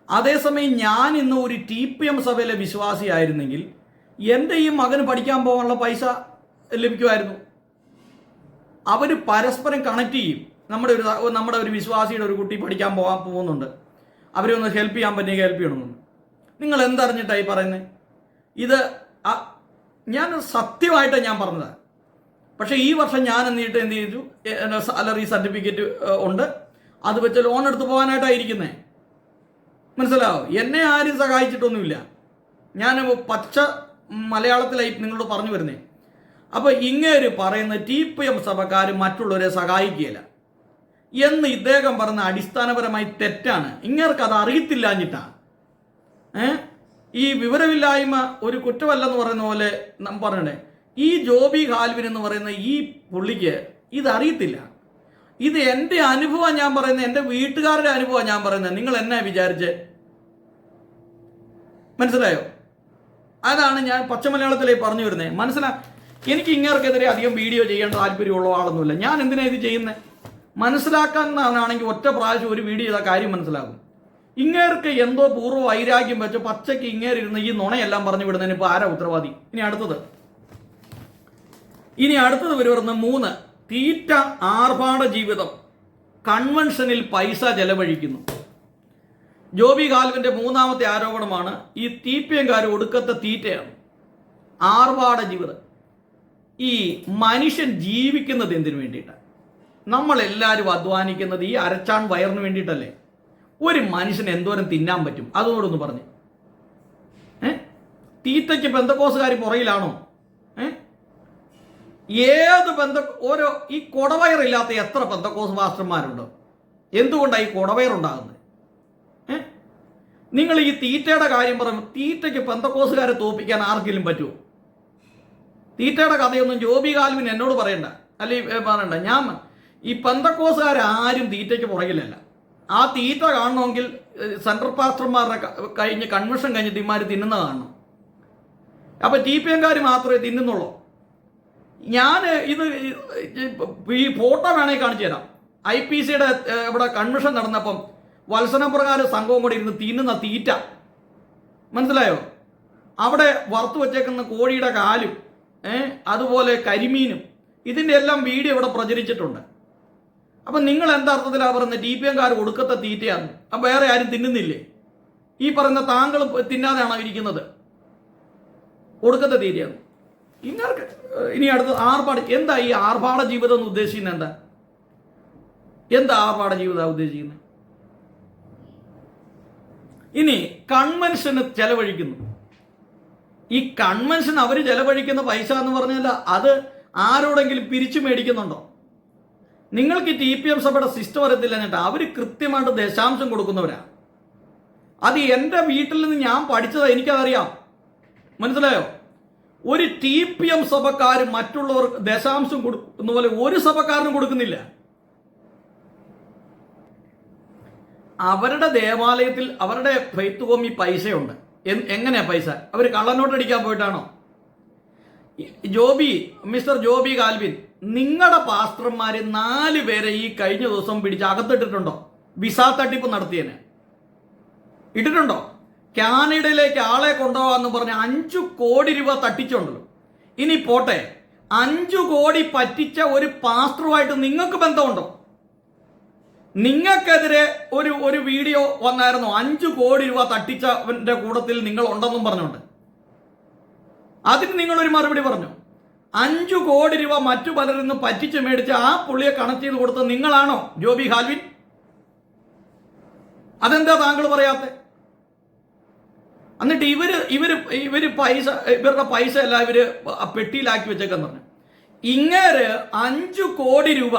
അതേസമയം ഞാൻ ഇന്ന് ഒരു TPM സഭയിലെ വിശ്വാസിയായിരുന്നെങ്കിൽ എൻ്റെ ഈ മകന് പഠിക്കാൻ പോകാനുള്ള പൈസ ലഭിക്കുമായിരുന്നു. അവർ പരസ്പരം കണക്ട് ചെയ്യും. നമ്മുടെ ഒരു വിശ്വാസിയുടെ ഒരു കുട്ടി പഠിക്കാൻ പോകുന്നുണ്ട്, അവരെ ഒന്ന് ഹെൽപ്പ് ചെയ്യാൻ പറ്റിയെങ്കിൽ ഹെൽപ്പ് ചെയ്യണമെന്ന്. നിങ്ങൾ എന്തറിഞ്ഞിട്ടായി പറയുന്നത്? ഇത് ഞാൻ സത്യമായിട്ടാണ് ഞാൻ പറഞ്ഞത്. പക്ഷേ ഈ വർഷം ഞാൻ എന്ത് ചെയ്തു, സാലറി സർട്ടിഫിക്കറ്റ് ഉണ്ട്, അത് വെച്ച് ലോൺ എടുത്ത് പോകാനായിട്ടായിരിക്കുന്നേ. മനസ്സിലാവോ? എന്നെ ആരും സഹായിച്ചിട്ടൊന്നുമില്ല. ഞാൻ പച്ച മലയാളത്തിലായി നിങ്ങളോട് പറഞ്ഞു വരുന്നേ. അപ്പോൾ ഇങ്ങേര് പറയുന്ന TPM സഭക്കാർ മറ്റുള്ളവരെ സഹായിക്കുകയില്ല എന്ന് ഇദ്ദേഹം പറഞ്ഞ അടിസ്ഥാനപരമായി തെറ്റാണ്. ഇങ്ങേർക്ക് അത് അറിയത്തില്ലാഞ്ഞിട്ടാണ്. ഈ വിവരമില്ലായ്മ ഒരു കുറ്റമല്ലെന്ന് പറയുന്ന പോലെ പറഞ്ഞേ. ഈ ജോബി ഹാൽവിൻ എന്ന് പറയുന്ന ഈ പുള്ളിക്ക് ഇതറിയത്തില്ല. ഇത് എൻ്റെ അനുഭവം ഞാൻ പറയുന്നത്, എൻ്റെ വീട്ടുകാരുടെ അനുഭവം ഞാൻ പറയുന്നത്. നിങ്ങൾ എന്നെ വിചാരിച്ച് മനസ്സിലായോ? അതാണ് ഞാൻ പച്ചമലയാളത്തിലേക്ക് പറഞ്ഞു വരുന്നത്. എനിക്ക് ഇങ്ങേർക്കെതിരെ അധികം വീഡിയോ ചെയ്യാൻ താല്പര്യമുള്ള ആളൊന്നുമില്ല. ഞാൻ എന്തിനാ ഇത് ചെയ്യുന്നത്? മനസ്സിലാക്കാനാണെങ്കിൽ ഒറ്റ പ്രാവശ്യം ഒരു വീഡിയോ ചെയ്താൽ കാര്യം മനസ്സിലാകും. ഇങ്ങേർക്ക് എന്തോ പൂർവ്വ വൈരാഗ്യം വെച്ച് പച്ചയ്ക്ക് ഇങ്ങേരിരുന്ന് ഈ നുണയെല്ലാം പറഞ്ഞു വിടുന്നതിന് ഇപ്പോൾ ആരാ ഉത്തരവാദി? ഇനി അടുത്തത് വരുന്ന 3, തീറ്റ ആർഭാട ജീവിതം, കൺവെൻഷനിൽ പൈസ ചെലവഴിക്കുന്നു. ജോബി ഗാൽവിന്റെ 3ാമത്തെ ആരോപണമാണ് ഈ TPM-കാർ ഒടുക്കത്തെ തീറ്റയാണ്, ആർഭാട ജീവിതം. ഈ മനുഷ്യൻ ജീവിക്കുന്നത് എന്തിനു വേണ്ടിയിട്ടാണ്? നമ്മളെല്ലാവരും അധ്വാനിക്കുന്നത് ഈ അരച്ചാൺ വയറിന് വേണ്ടിയിട്ടല്ലേ? ഒരു മനുഷ്യന് എന്തോരം തിന്നാൻ പറ്റും? അതുകൊണ്ടൊന്ന് പറഞ്ഞ്. തീറ്റയ്ക്ക് പെന്തക്കോസുകാർ പുറയിലാണോ? ഏത് ഈ കൊടവയറില്ലാത്ത എത്ര പെന്തക്കോസ് മാസ്റ്റർമാരുണ്ട്? എന്തുകൊണ്ടാണ് ഈ കൊടവയറുണ്ടാകുന്നത്? നിങ്ങൾ ഈ തീറ്റയുടെ കാര്യം പറയുമ്പോൾ തീറ്റയ്ക്ക് പെന്തക്കോസുകാരെ തോൽപ്പിക്കാൻ ആർക്കെങ്കിലും പറ്റുമോ? തീറ്റയുടെ കഥയൊന്നും ജോബി ഗാൽവിൻ എന്നോട് പറയണ്ട, അല്ലെങ്കിൽ പറയണ്ട. ഈ പെന്തക്കോസുകാരും തീറ്റയ്ക്ക് പുറകിലല്ല. ആ തീറ്റ കാണണമെങ്കിൽ സെൻട്രൽ പാസ്റ്റർമാരുടെ കൺവെൻഷൻ കഴിഞ്ഞിട്ട് ഇമാര് തിന്നുന്ന കാണണം. അപ്പൊ TPM-കാർ മാത്രമേ തിന്നുന്നുള്ളൂ. ഞാൻ ഇത് ഈ ഫോട്ടോ വേണമെങ്കിൽ കാണിച്ചു തരാം. IPC-യുടെ ഇവിടെ കൺവെൻഷൻ നടന്നപ്പം വത്സനപ്രകാരം സംഘവും കൂടി ഇരുന്ന് തിന്നുന്ന തീറ്റ മനസ്സിലായോ? അവിടെ വറുത്തു വച്ചേക്കുന്ന കോഴിയുടെ കാലും അതുപോലെ കരിമീനും ഇതിൻ്റെ എല്ലാം വീഡിയോ ഇവിടെ പ്രചരിച്ചിട്ടുണ്ട്. അപ്പം നിങ്ങൾ എന്താ അർത്ഥത്തിലാണ് പറയുന്നത് TPM-കാർ ഒടുക്കത്തെ തീറ്റയാണ്? അപ്പം വേറെ ആരും തിന്നുന്നില്ലേ? ഈ പറയുന്ന താങ്കൾ തിന്നാതെയാണോ ഇരിക്കുന്നത്? ഒടുക്കത്തെ തീറ്റയാണ്. ഇനി അടുത്ത ആർഭാട. എന്താ ഈ ആർഭാട ജീവിതം എന്ന് ഉദ്ദേശിക്കുന്നത്? എന്താ ആർഭാട ജീവിതം ഉദ്ദേശിക്കുന്നത്? ഇനി കൺവെൻഷന് ചെലവഴിക്കുന്നു. ഈ കൺവെൻഷൻ അവർ ചെലവഴിക്കുന്ന പൈസ എന്ന് പറഞ്ഞാൽ അത് ആരോടെങ്കിലും പിരിച്ചു മേടിക്കുന്നുണ്ടോ? നിങ്ങൾക്ക് TPM സഭയുടെ സിസ്റ്റം അറിയത്തില്ല എന്നിട്ട് അവർ കൃത്യമായിട്ട് ദശാംശം കൊടുക്കുന്നവരാ. അത് എൻ്റെ വീട്ടിൽ നിന്ന് ഞാൻ പഠിച്ചതാ, എനിക്കതറിയാം. മനസ്സിലായോ? ഒരു TPM സഭക്കാർ മറ്റുള്ളവർക്ക് ദശാംശം കൊടുക്കുന്ന പോലെ ഒരു സഭക്കാരനും കൊടുക്കുന്നില്ല. അവരുടെ ദേവാലയത്തിൽ അവരുടെ ഫെയ്ത്ത് ഹോമിൽ പൈസയുണ്ട്. എങ്ങനെയാ പൈസ? അവർ കള്ളനോട്ട് അടിക്കാൻ പോയിട്ടാണോ? മിസ്റ്റർ ജോബി ഗാൽവിൻ, നിങ്ങളുടെ പാസ്റ്റർമാര് 4 പേരെ ഈ കഴിഞ്ഞ ദിവസം പിടിച്ച് അകത്തിട്ടിട്ടുണ്ടോ? വിസ തട്ടിപ്പ് നടത്തിയതിന് ഇട്ടിട്ടുണ്ടോ? കാനഡയിലേക്ക് ആളെ കൊണ്ടുപോകാന്ന് പറഞ്ഞ് 5 കോടി രൂപ തട്ടിച്ചുണ്ടല്ലോ. ഇനി പോട്ടെ, 5 കോടി പറ്റിച്ച ഒരു പാസ്റ്ററുമായിട്ട് നിങ്ങൾക്ക് ബന്ധമുണ്ടോ? നിങ്ങൾക്കെതിരെ ഒരു വീഡിയോ വന്നായിരുന്നു, 5 കോടി രൂപ തട്ടിച്ചവന്റെ കൂട്ടത്തിൽ നിങ്ങൾ ഉണ്ടെന്നും പറഞ്ഞുകൊണ്ട്. അതിന് നിങ്ങളൊരു മറുപടി പറഞ്ഞു. 5 കോടി രൂപ മറ്റു പലരിൽ നിന്ന് പറ്റിച്ച് മേടിച്ച് ആ പുള്ളിയെ കണക്ട് ചെയ്ത് കൊടുത്ത നിങ്ങളാണോ ജോബി ഗാൽവിൻ? അതെന്താ താങ്കൾ പറയാത്ത? എന്നിട്ട് ഇവരുടെ പൈസ എല്ലാം ഇവര് പെട്ടിയിലാക്കി വെച്ചേക്കെന്ന് പറഞ്ഞു. ഇങ്ങേര് 5 കോടി രൂപ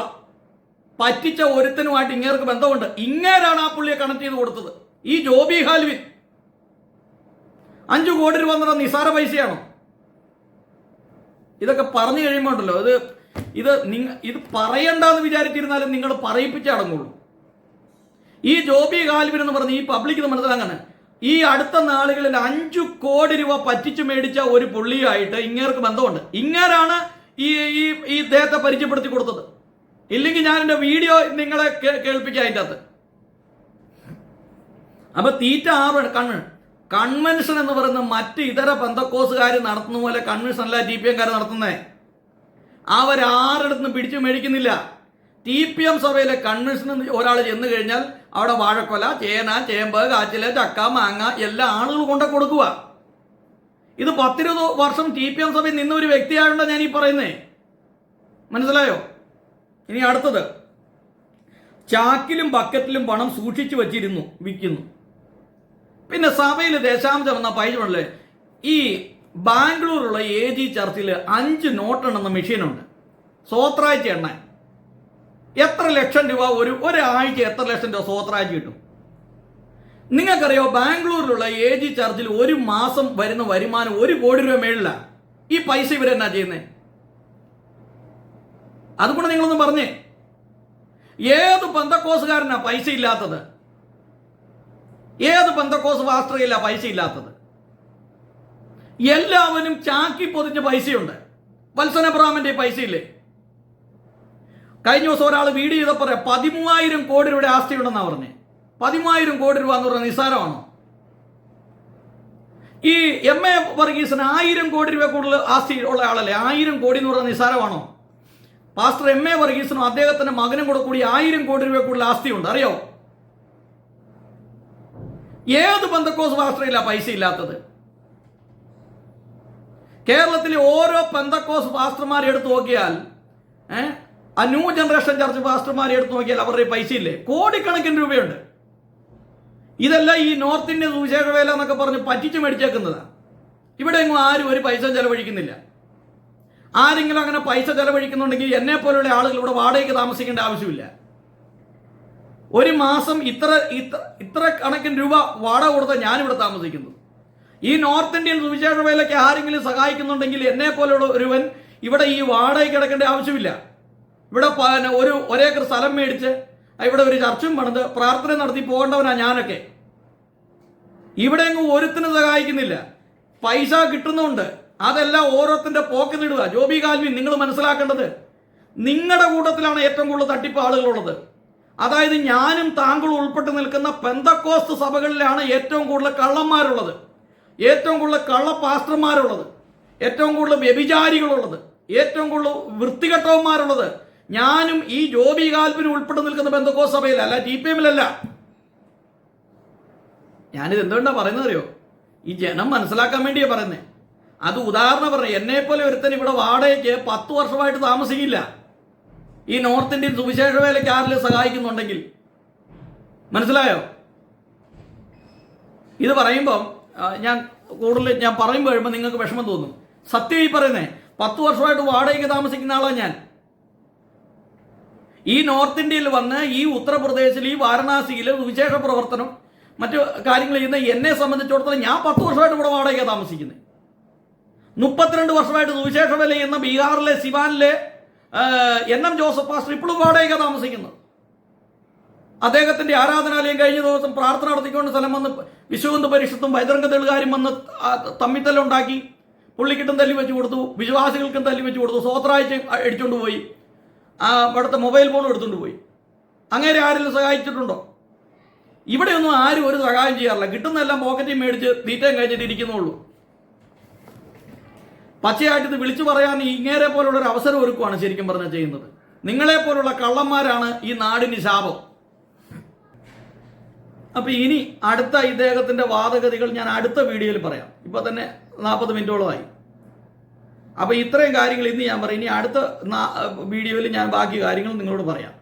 പറ്റിച്ച ഒരുത്തനുമായിട്ട് ഇങ്ങേർക്ക് ബന്ധമുണ്ട്. ഇങ്ങേരാണ് ആ പുള്ളിയെ കണക്ട് ചെയ്ത് കൊടുത്തത്. ഈ ജോബി ഗാൽവിൻ 5 കോടി രൂപ എന്ന് പറഞ്ഞാൽ നിസാര പൈസയാണോ? ഇതൊക്കെ പറഞ്ഞു കഴിയുമ്പോൾ ഉണ്ടല്ലോ, ഇത് പറയണ്ടെന്ന് വിചാരിച്ചിരുന്നാലും നിങ്ങൾ പറയിപ്പിച്ചടങ്ങുള്ളൂ. ഈ ജോബി ഗാൽവിൻ എന്ന് പറഞ്ഞ് ഈ പബ്ലിക് ഇത് മനസ്സിലാക്കാണ്. ഈ അടുത്ത നാളുകളിൽ 5 കോടി രൂപ പറ്റിച്ചു മേടിച്ച ഒരു പുള്ളിയായിട്ട് ഇങ്ങേർക്ക് ബന്ധമുണ്ട്. ഇങ്ങേരാണ് ഈ ഇദ്ദേഹത്തെ പരിചയപ്പെടുത്തി കൊടുത്തത്. ഇല്ലെങ്കിൽ ഞാൻ എൻ്റെ വീഡിയോ നിങ്ങളെ കേൾപ്പിക്കാം അതിൻ്റെ അകത്ത്. അപ്പൊ തീറ്റ കൺവെൻഷൻ എന്ന് പറയുന്ന മറ്റ് ഇതര പെന്തക്കോസുകാർ നടത്തുന്ന പോലെ കൺവെൻഷൻ അല്ല TPM-കാർ നടത്തുന്നേ. അവരാരുടെ പിടിച്ചു മേടിക്കുന്നില്ല. TPM സഭയിലെ കൺവെൻഷന് ഒരാൾ ചെന്ന് കഴിഞ്ഞാൽ അവിടെ വാഴക്കൊല, ചേന, ചേമ്പ്, കാച്ചില്, ചക്ക, മാങ്ങ എല്ലാ ആളുകൾ കൊണ്ട കൊടുക്കുക. ഇത് 10-20 വർഷം TPM സഭയിൽ നിന്ന ഒരു വ്യക്തിയായോണ്ടാണ് ഞാൻ ഈ പറയുന്നേ. മനസ്സിലായോ? ഇനി അടുത്തത്, ചാക്കിലും ബക്കറ്റിലും പണം സൂക്ഷിച്ചു വച്ചിരുന്നു വിൽക്കുന്നു. പിന്നെ സഭയിൽ ദശാംശം എന്ന പൈസ. ഈ ബാംഗ്ലൂരുള്ള AG ചർച്ചിൽ 5 നോട്ടെണ്ണുന്ന മെഷീനുണ്ട്, സ്വോത്രാഴ്ച എണ്ണ. എത്ര ലക്ഷം രൂപ ഒരാഴ്ച എത്ര ലക്ഷം രൂപ സ്വോത്രാഴ്ച കിട്ടും? നിങ്ങൾക്കറിയോ? ബാംഗ്ലൂരിലുള്ള AG ചർച്ചിൽ ഒരു മാസം വരുന്ന വരുമാനം 1 കോടി രൂപ മേളില്ല. ഈ പൈസ ഇവരെന്നാ ചെയ്യുന്നത്? അതുകൊണ്ട് നിങ്ങളൊന്നും പറഞ്ഞേ. ഏത് പെന്തക്കോസുകാരനാ പൈസ ഇല്ലാത്തത്? ഏത് പെന്തക്കോസ് പാസ്റ്ററില്ല പൈസ ഇല്ലാത്തത്? എല്ലാവരും ചാക്കി പൊതിഞ്ഞ പൈസയുണ്ട്. വത്സന ബ്രാഹ്മന്റെ പൈസ ഇല്ലേ? കഴിഞ്ഞ ദിവസം ഒരാൾ വീഡിയോ ചെയ്തപ്പോൾ പറയാം 13,000 കോടി രൂപയുടെ ആസ്തി ഉണ്ടെന്നാ പറഞ്ഞേ. 13,000 കോടി രൂപ എന്ന് പറഞ്ഞാൽ നിസ്സാരമാണോ? ഈ MA വർഗീസിന് 1000 കോടി രൂപ കൂടുതൽ ആസ്തി ഉള്ള ആളല്ലേ? 1000 കോടി എന്ന് പറഞ്ഞാൽ നിസ്സാരമാണോ? പാസ്റ്റർ MA വർഗീസിനും അദ്ദേഹത്തിന്റെ മകനും കൂടെ കൂടി 1000 കോടി രൂപ കൂടുതൽ ആസ്തിയുണ്ട്. അറിയോ? ഏത് പെന്തക്കോസ് പാസ്റ്ററില്ല പൈസ ഇല്ലാത്തത്? കേരളത്തിലെ ഓരോ പെന്തക്കോസ് പാസ്റ്റർമാരെ എടുത്തു നോക്കിയാൽ, ആ ന്യൂ ജനറേഷൻ ചർച്ച് പാസ്റ്റർമാരെ എടുത്തു നോക്കിയാൽ അവരുടെ പൈസ ഇല്ലേ? കോടിക്കണക്കിന് രൂപയുണ്ട്. ഇതെല്ലാം ഈ നോർത്ത് ഇന്ത്യൻ സുവിശേഷ വേല എന്നൊക്കെ പറഞ്ഞ് പറ്റിച്ച് മേടിച്ചേക്കുന്നതാണ്. ഇവിടെ എങ്ങും ആരും ഒരു പൈസ ചെലവഴിക്കുന്നില്ല. ആരെങ്കിലും അങ്ങനെ പൈസ ചെലവഴിക്കുന്നുണ്ടെങ്കിൽ എന്നെ പോലുള്ള ആളുകൾ ഇവിടെ വാടകയ്ക്ക് താമസിക്കേണ്ട ആവശ്യമില്ല. ഒരു മാസം ഇത്ര കണക്കിന് രൂപ വാടക കൊടുത്താൽ ഞാനിവിടെ താമസിക്കുന്നു. ഈ നോർത്ത് ഇന്ത്യൻ സുവിശേഷ വേലയ്ക്ക് ആരെങ്കിലും സഹായിക്കുന്നുണ്ടെങ്കിൽ എന്നെ പോലുള്ള ഒരുവൻ ഇവിടെ ഈ വാടകയ്ക്ക് കിടക്കേണ്ട ആവശ്യമില്ല. ഇവിടെ ഒരേക്കർ സ്ഥലം മേടിച്ച് ഇവിടെ ഒരു ചർച്ചും പണിത് പ്രാർത്ഥന നടത്തി പോകേണ്ടവനാ ഞാനൊക്കെ. ഇവിടെ എങ്ങും ഒരുത്തിനും സഹായിക്കുന്നില്ല. പൈസ കിട്ടുന്നുണ്ട്, അതെല്ലാം ഓരോരുത്തരുടെ പോക്കറ്റിടുക. ജോബി കാൽവിൻ, നിങ്ങൾ മനസ്സിലാക്കേണ്ടത് നിങ്ങളുടെ കൂട്ടത്തിലാണ് ഏറ്റവും കൂടുതൽ തട്ടിപ്പ് ആളുകളുള്ളത്. അതായത് ഞാനും താങ്കളും ഉൾപ്പെട്ട് നിൽക്കുന്ന പെന്തക്കോസ്ത് സഭകളിലാണ് ഏറ്റവും കൂടുതൽ കള്ളന്മാരുള്ളത്, ഏറ്റവും കൂടുതൽ കള്ള പാസ്റ്റർമാരുള്ളത്, ഏറ്റവും കൂടുതൽ വ്യഭിചാരികളുള്ളത്, ഏറ്റവും കൂടുതൽ വൃത്തികെട്ടവന്മാരുള്ളത്. ഞാനും ഈ ജോബി കാൽവിനും ഉൾപ്പെട്ട് നിൽക്കുന്ന പെന്തക്കോസ്ത് സഭയിലല്ല, TPM-ലല്ല. ഞാനിത് എന്തുകൊണ്ടാണ് പറയുന്നത് അറിയോ? ഈ ജനം മനസ്സിലാക്കാൻ വേണ്ടിയാ പറയുന്നത്. അത് ഉദാഹരണം പറഞ്ഞു, എന്നെപ്പോലെ ഒരുത്തൻ ഇവിടെ വാടകയ്ക്ക് 10 വർഷമായിട്ട് താമസിക്കില്ല. ഈ നോർത്ത് ഇന്ത്യൻ സുവിശേഷ വേലയ്ക്ക് ആരെങ്കിലും സഹായിക്കുന്നുണ്ടെങ്കിൽ മനസ്സിലായോ? ഇത് പറയുമ്പം ഞാൻ പറയുമ്പോൾ കഴിയുമ്പോൾ നിങ്ങൾക്ക് വിഷമം തോന്നും. സത്യം ഈ പറയുന്നേ, 10 വർഷമായിട്ട് വാടകയ്ക്ക് താമസിക്കുന്ന ആളാണ് ഞാൻ. ഈ നോർത്ത് ഇന്ത്യയിൽ വന്ന് ഈ ഉത്തർപ്രദേശിൽ ഈ വാരണാസിയിൽ സുവിശേഷ പ്രവർത്തനം മറ്റു കാര്യങ്ങൾ ചെയ്യുന്ന എന്നെ സംബന്ധിച്ചിടത്തോളം ഞാൻ 10 വർഷമായിട്ട് ഇവിടെ വാടകയ്ക്കാണ് താമസിക്കുന്നത്. 32 വർഷമായിട്ട് സുവിശേഷ വേല ചെയ്യുന്ന ബീഹാറിലെ സിവാനിലെ NM ജോസഫ് പാസ്റ്റർ ഇപ്പോഴും വാടകയ്ക്കാണ് താമസിക്കുന്നത്. അദ്ദേഹത്തിന്റെ ആരാധനാലയം കഴിഞ്ഞ ദിവസം പ്രാർത്ഥന നടത്തിക്കൊണ്ട് സ്ഥലം വന്ന് വിശ്വഹിന്ദു പരിഷത്തും ബൈതരംഗ തെളുകാരും വന്ന് തമ്മിത്തല്ലുണ്ടാക്കി. പുള്ളിക്കിട്ടും തല്ലി വെച്ച് കൊടുത്തു, വിശ്വാസികൾക്കും തല്ലി വെച്ച് കൊടുത്തു, സ്വോത്രാഴ്ച അടിച്ചുകൊണ്ട് പോയി, അവിടുത്തെ മൊബൈൽ ഫോൺ എടുത്തുകൊണ്ട് പോയി. അങ്ങനെ ആരെങ്കിലും സഹായിച്ചിട്ടുണ്ടോ? ഇവിടെയൊന്നും ആരും ഒരു സഹായം ചെയ്യാറില്ല. കിട്ടുന്നതെല്ലാം പോക്കറ്റിൽ മേടിച്ച് തീറ്റയും കഴിച്ചിട്ട് ഇരിക്കുന്നുള്ളൂ. പച്ചയായിട്ട് ഇത് വിളിച്ചു പറയാൻ ഇങ്ങേരെ പോലുള്ള ഒരു അവസരം ഒരുക്കുവാണ് ശരിക്കും പറഞ്ഞാൽ ചെയ്യുന്നത്. നിങ്ങളെ പോലുള്ള കള്ളന്മാരാണ് ഈ നാടിന് ശാപം. അപ്പൊ ഇനി അടുത്ത ഇദ്ദേഹത്തിന്റെ വാദഗതികൾ ഞാൻ അടുത്ത വീഡിയോയിൽ പറയാം. ഇപ്പൊ തന്നെ 40 മിനിറ്റോളമായി. അപ്പൊ ഇത്രയും കാര്യങ്ങൾ ഇന്ന് ഞാൻ പറയും. ഇനി അടുത്ത വീഡിയോയിൽ ഞാൻ ബാക്കി കാര്യങ്ങൾ നിങ്ങളോട് പറയാം.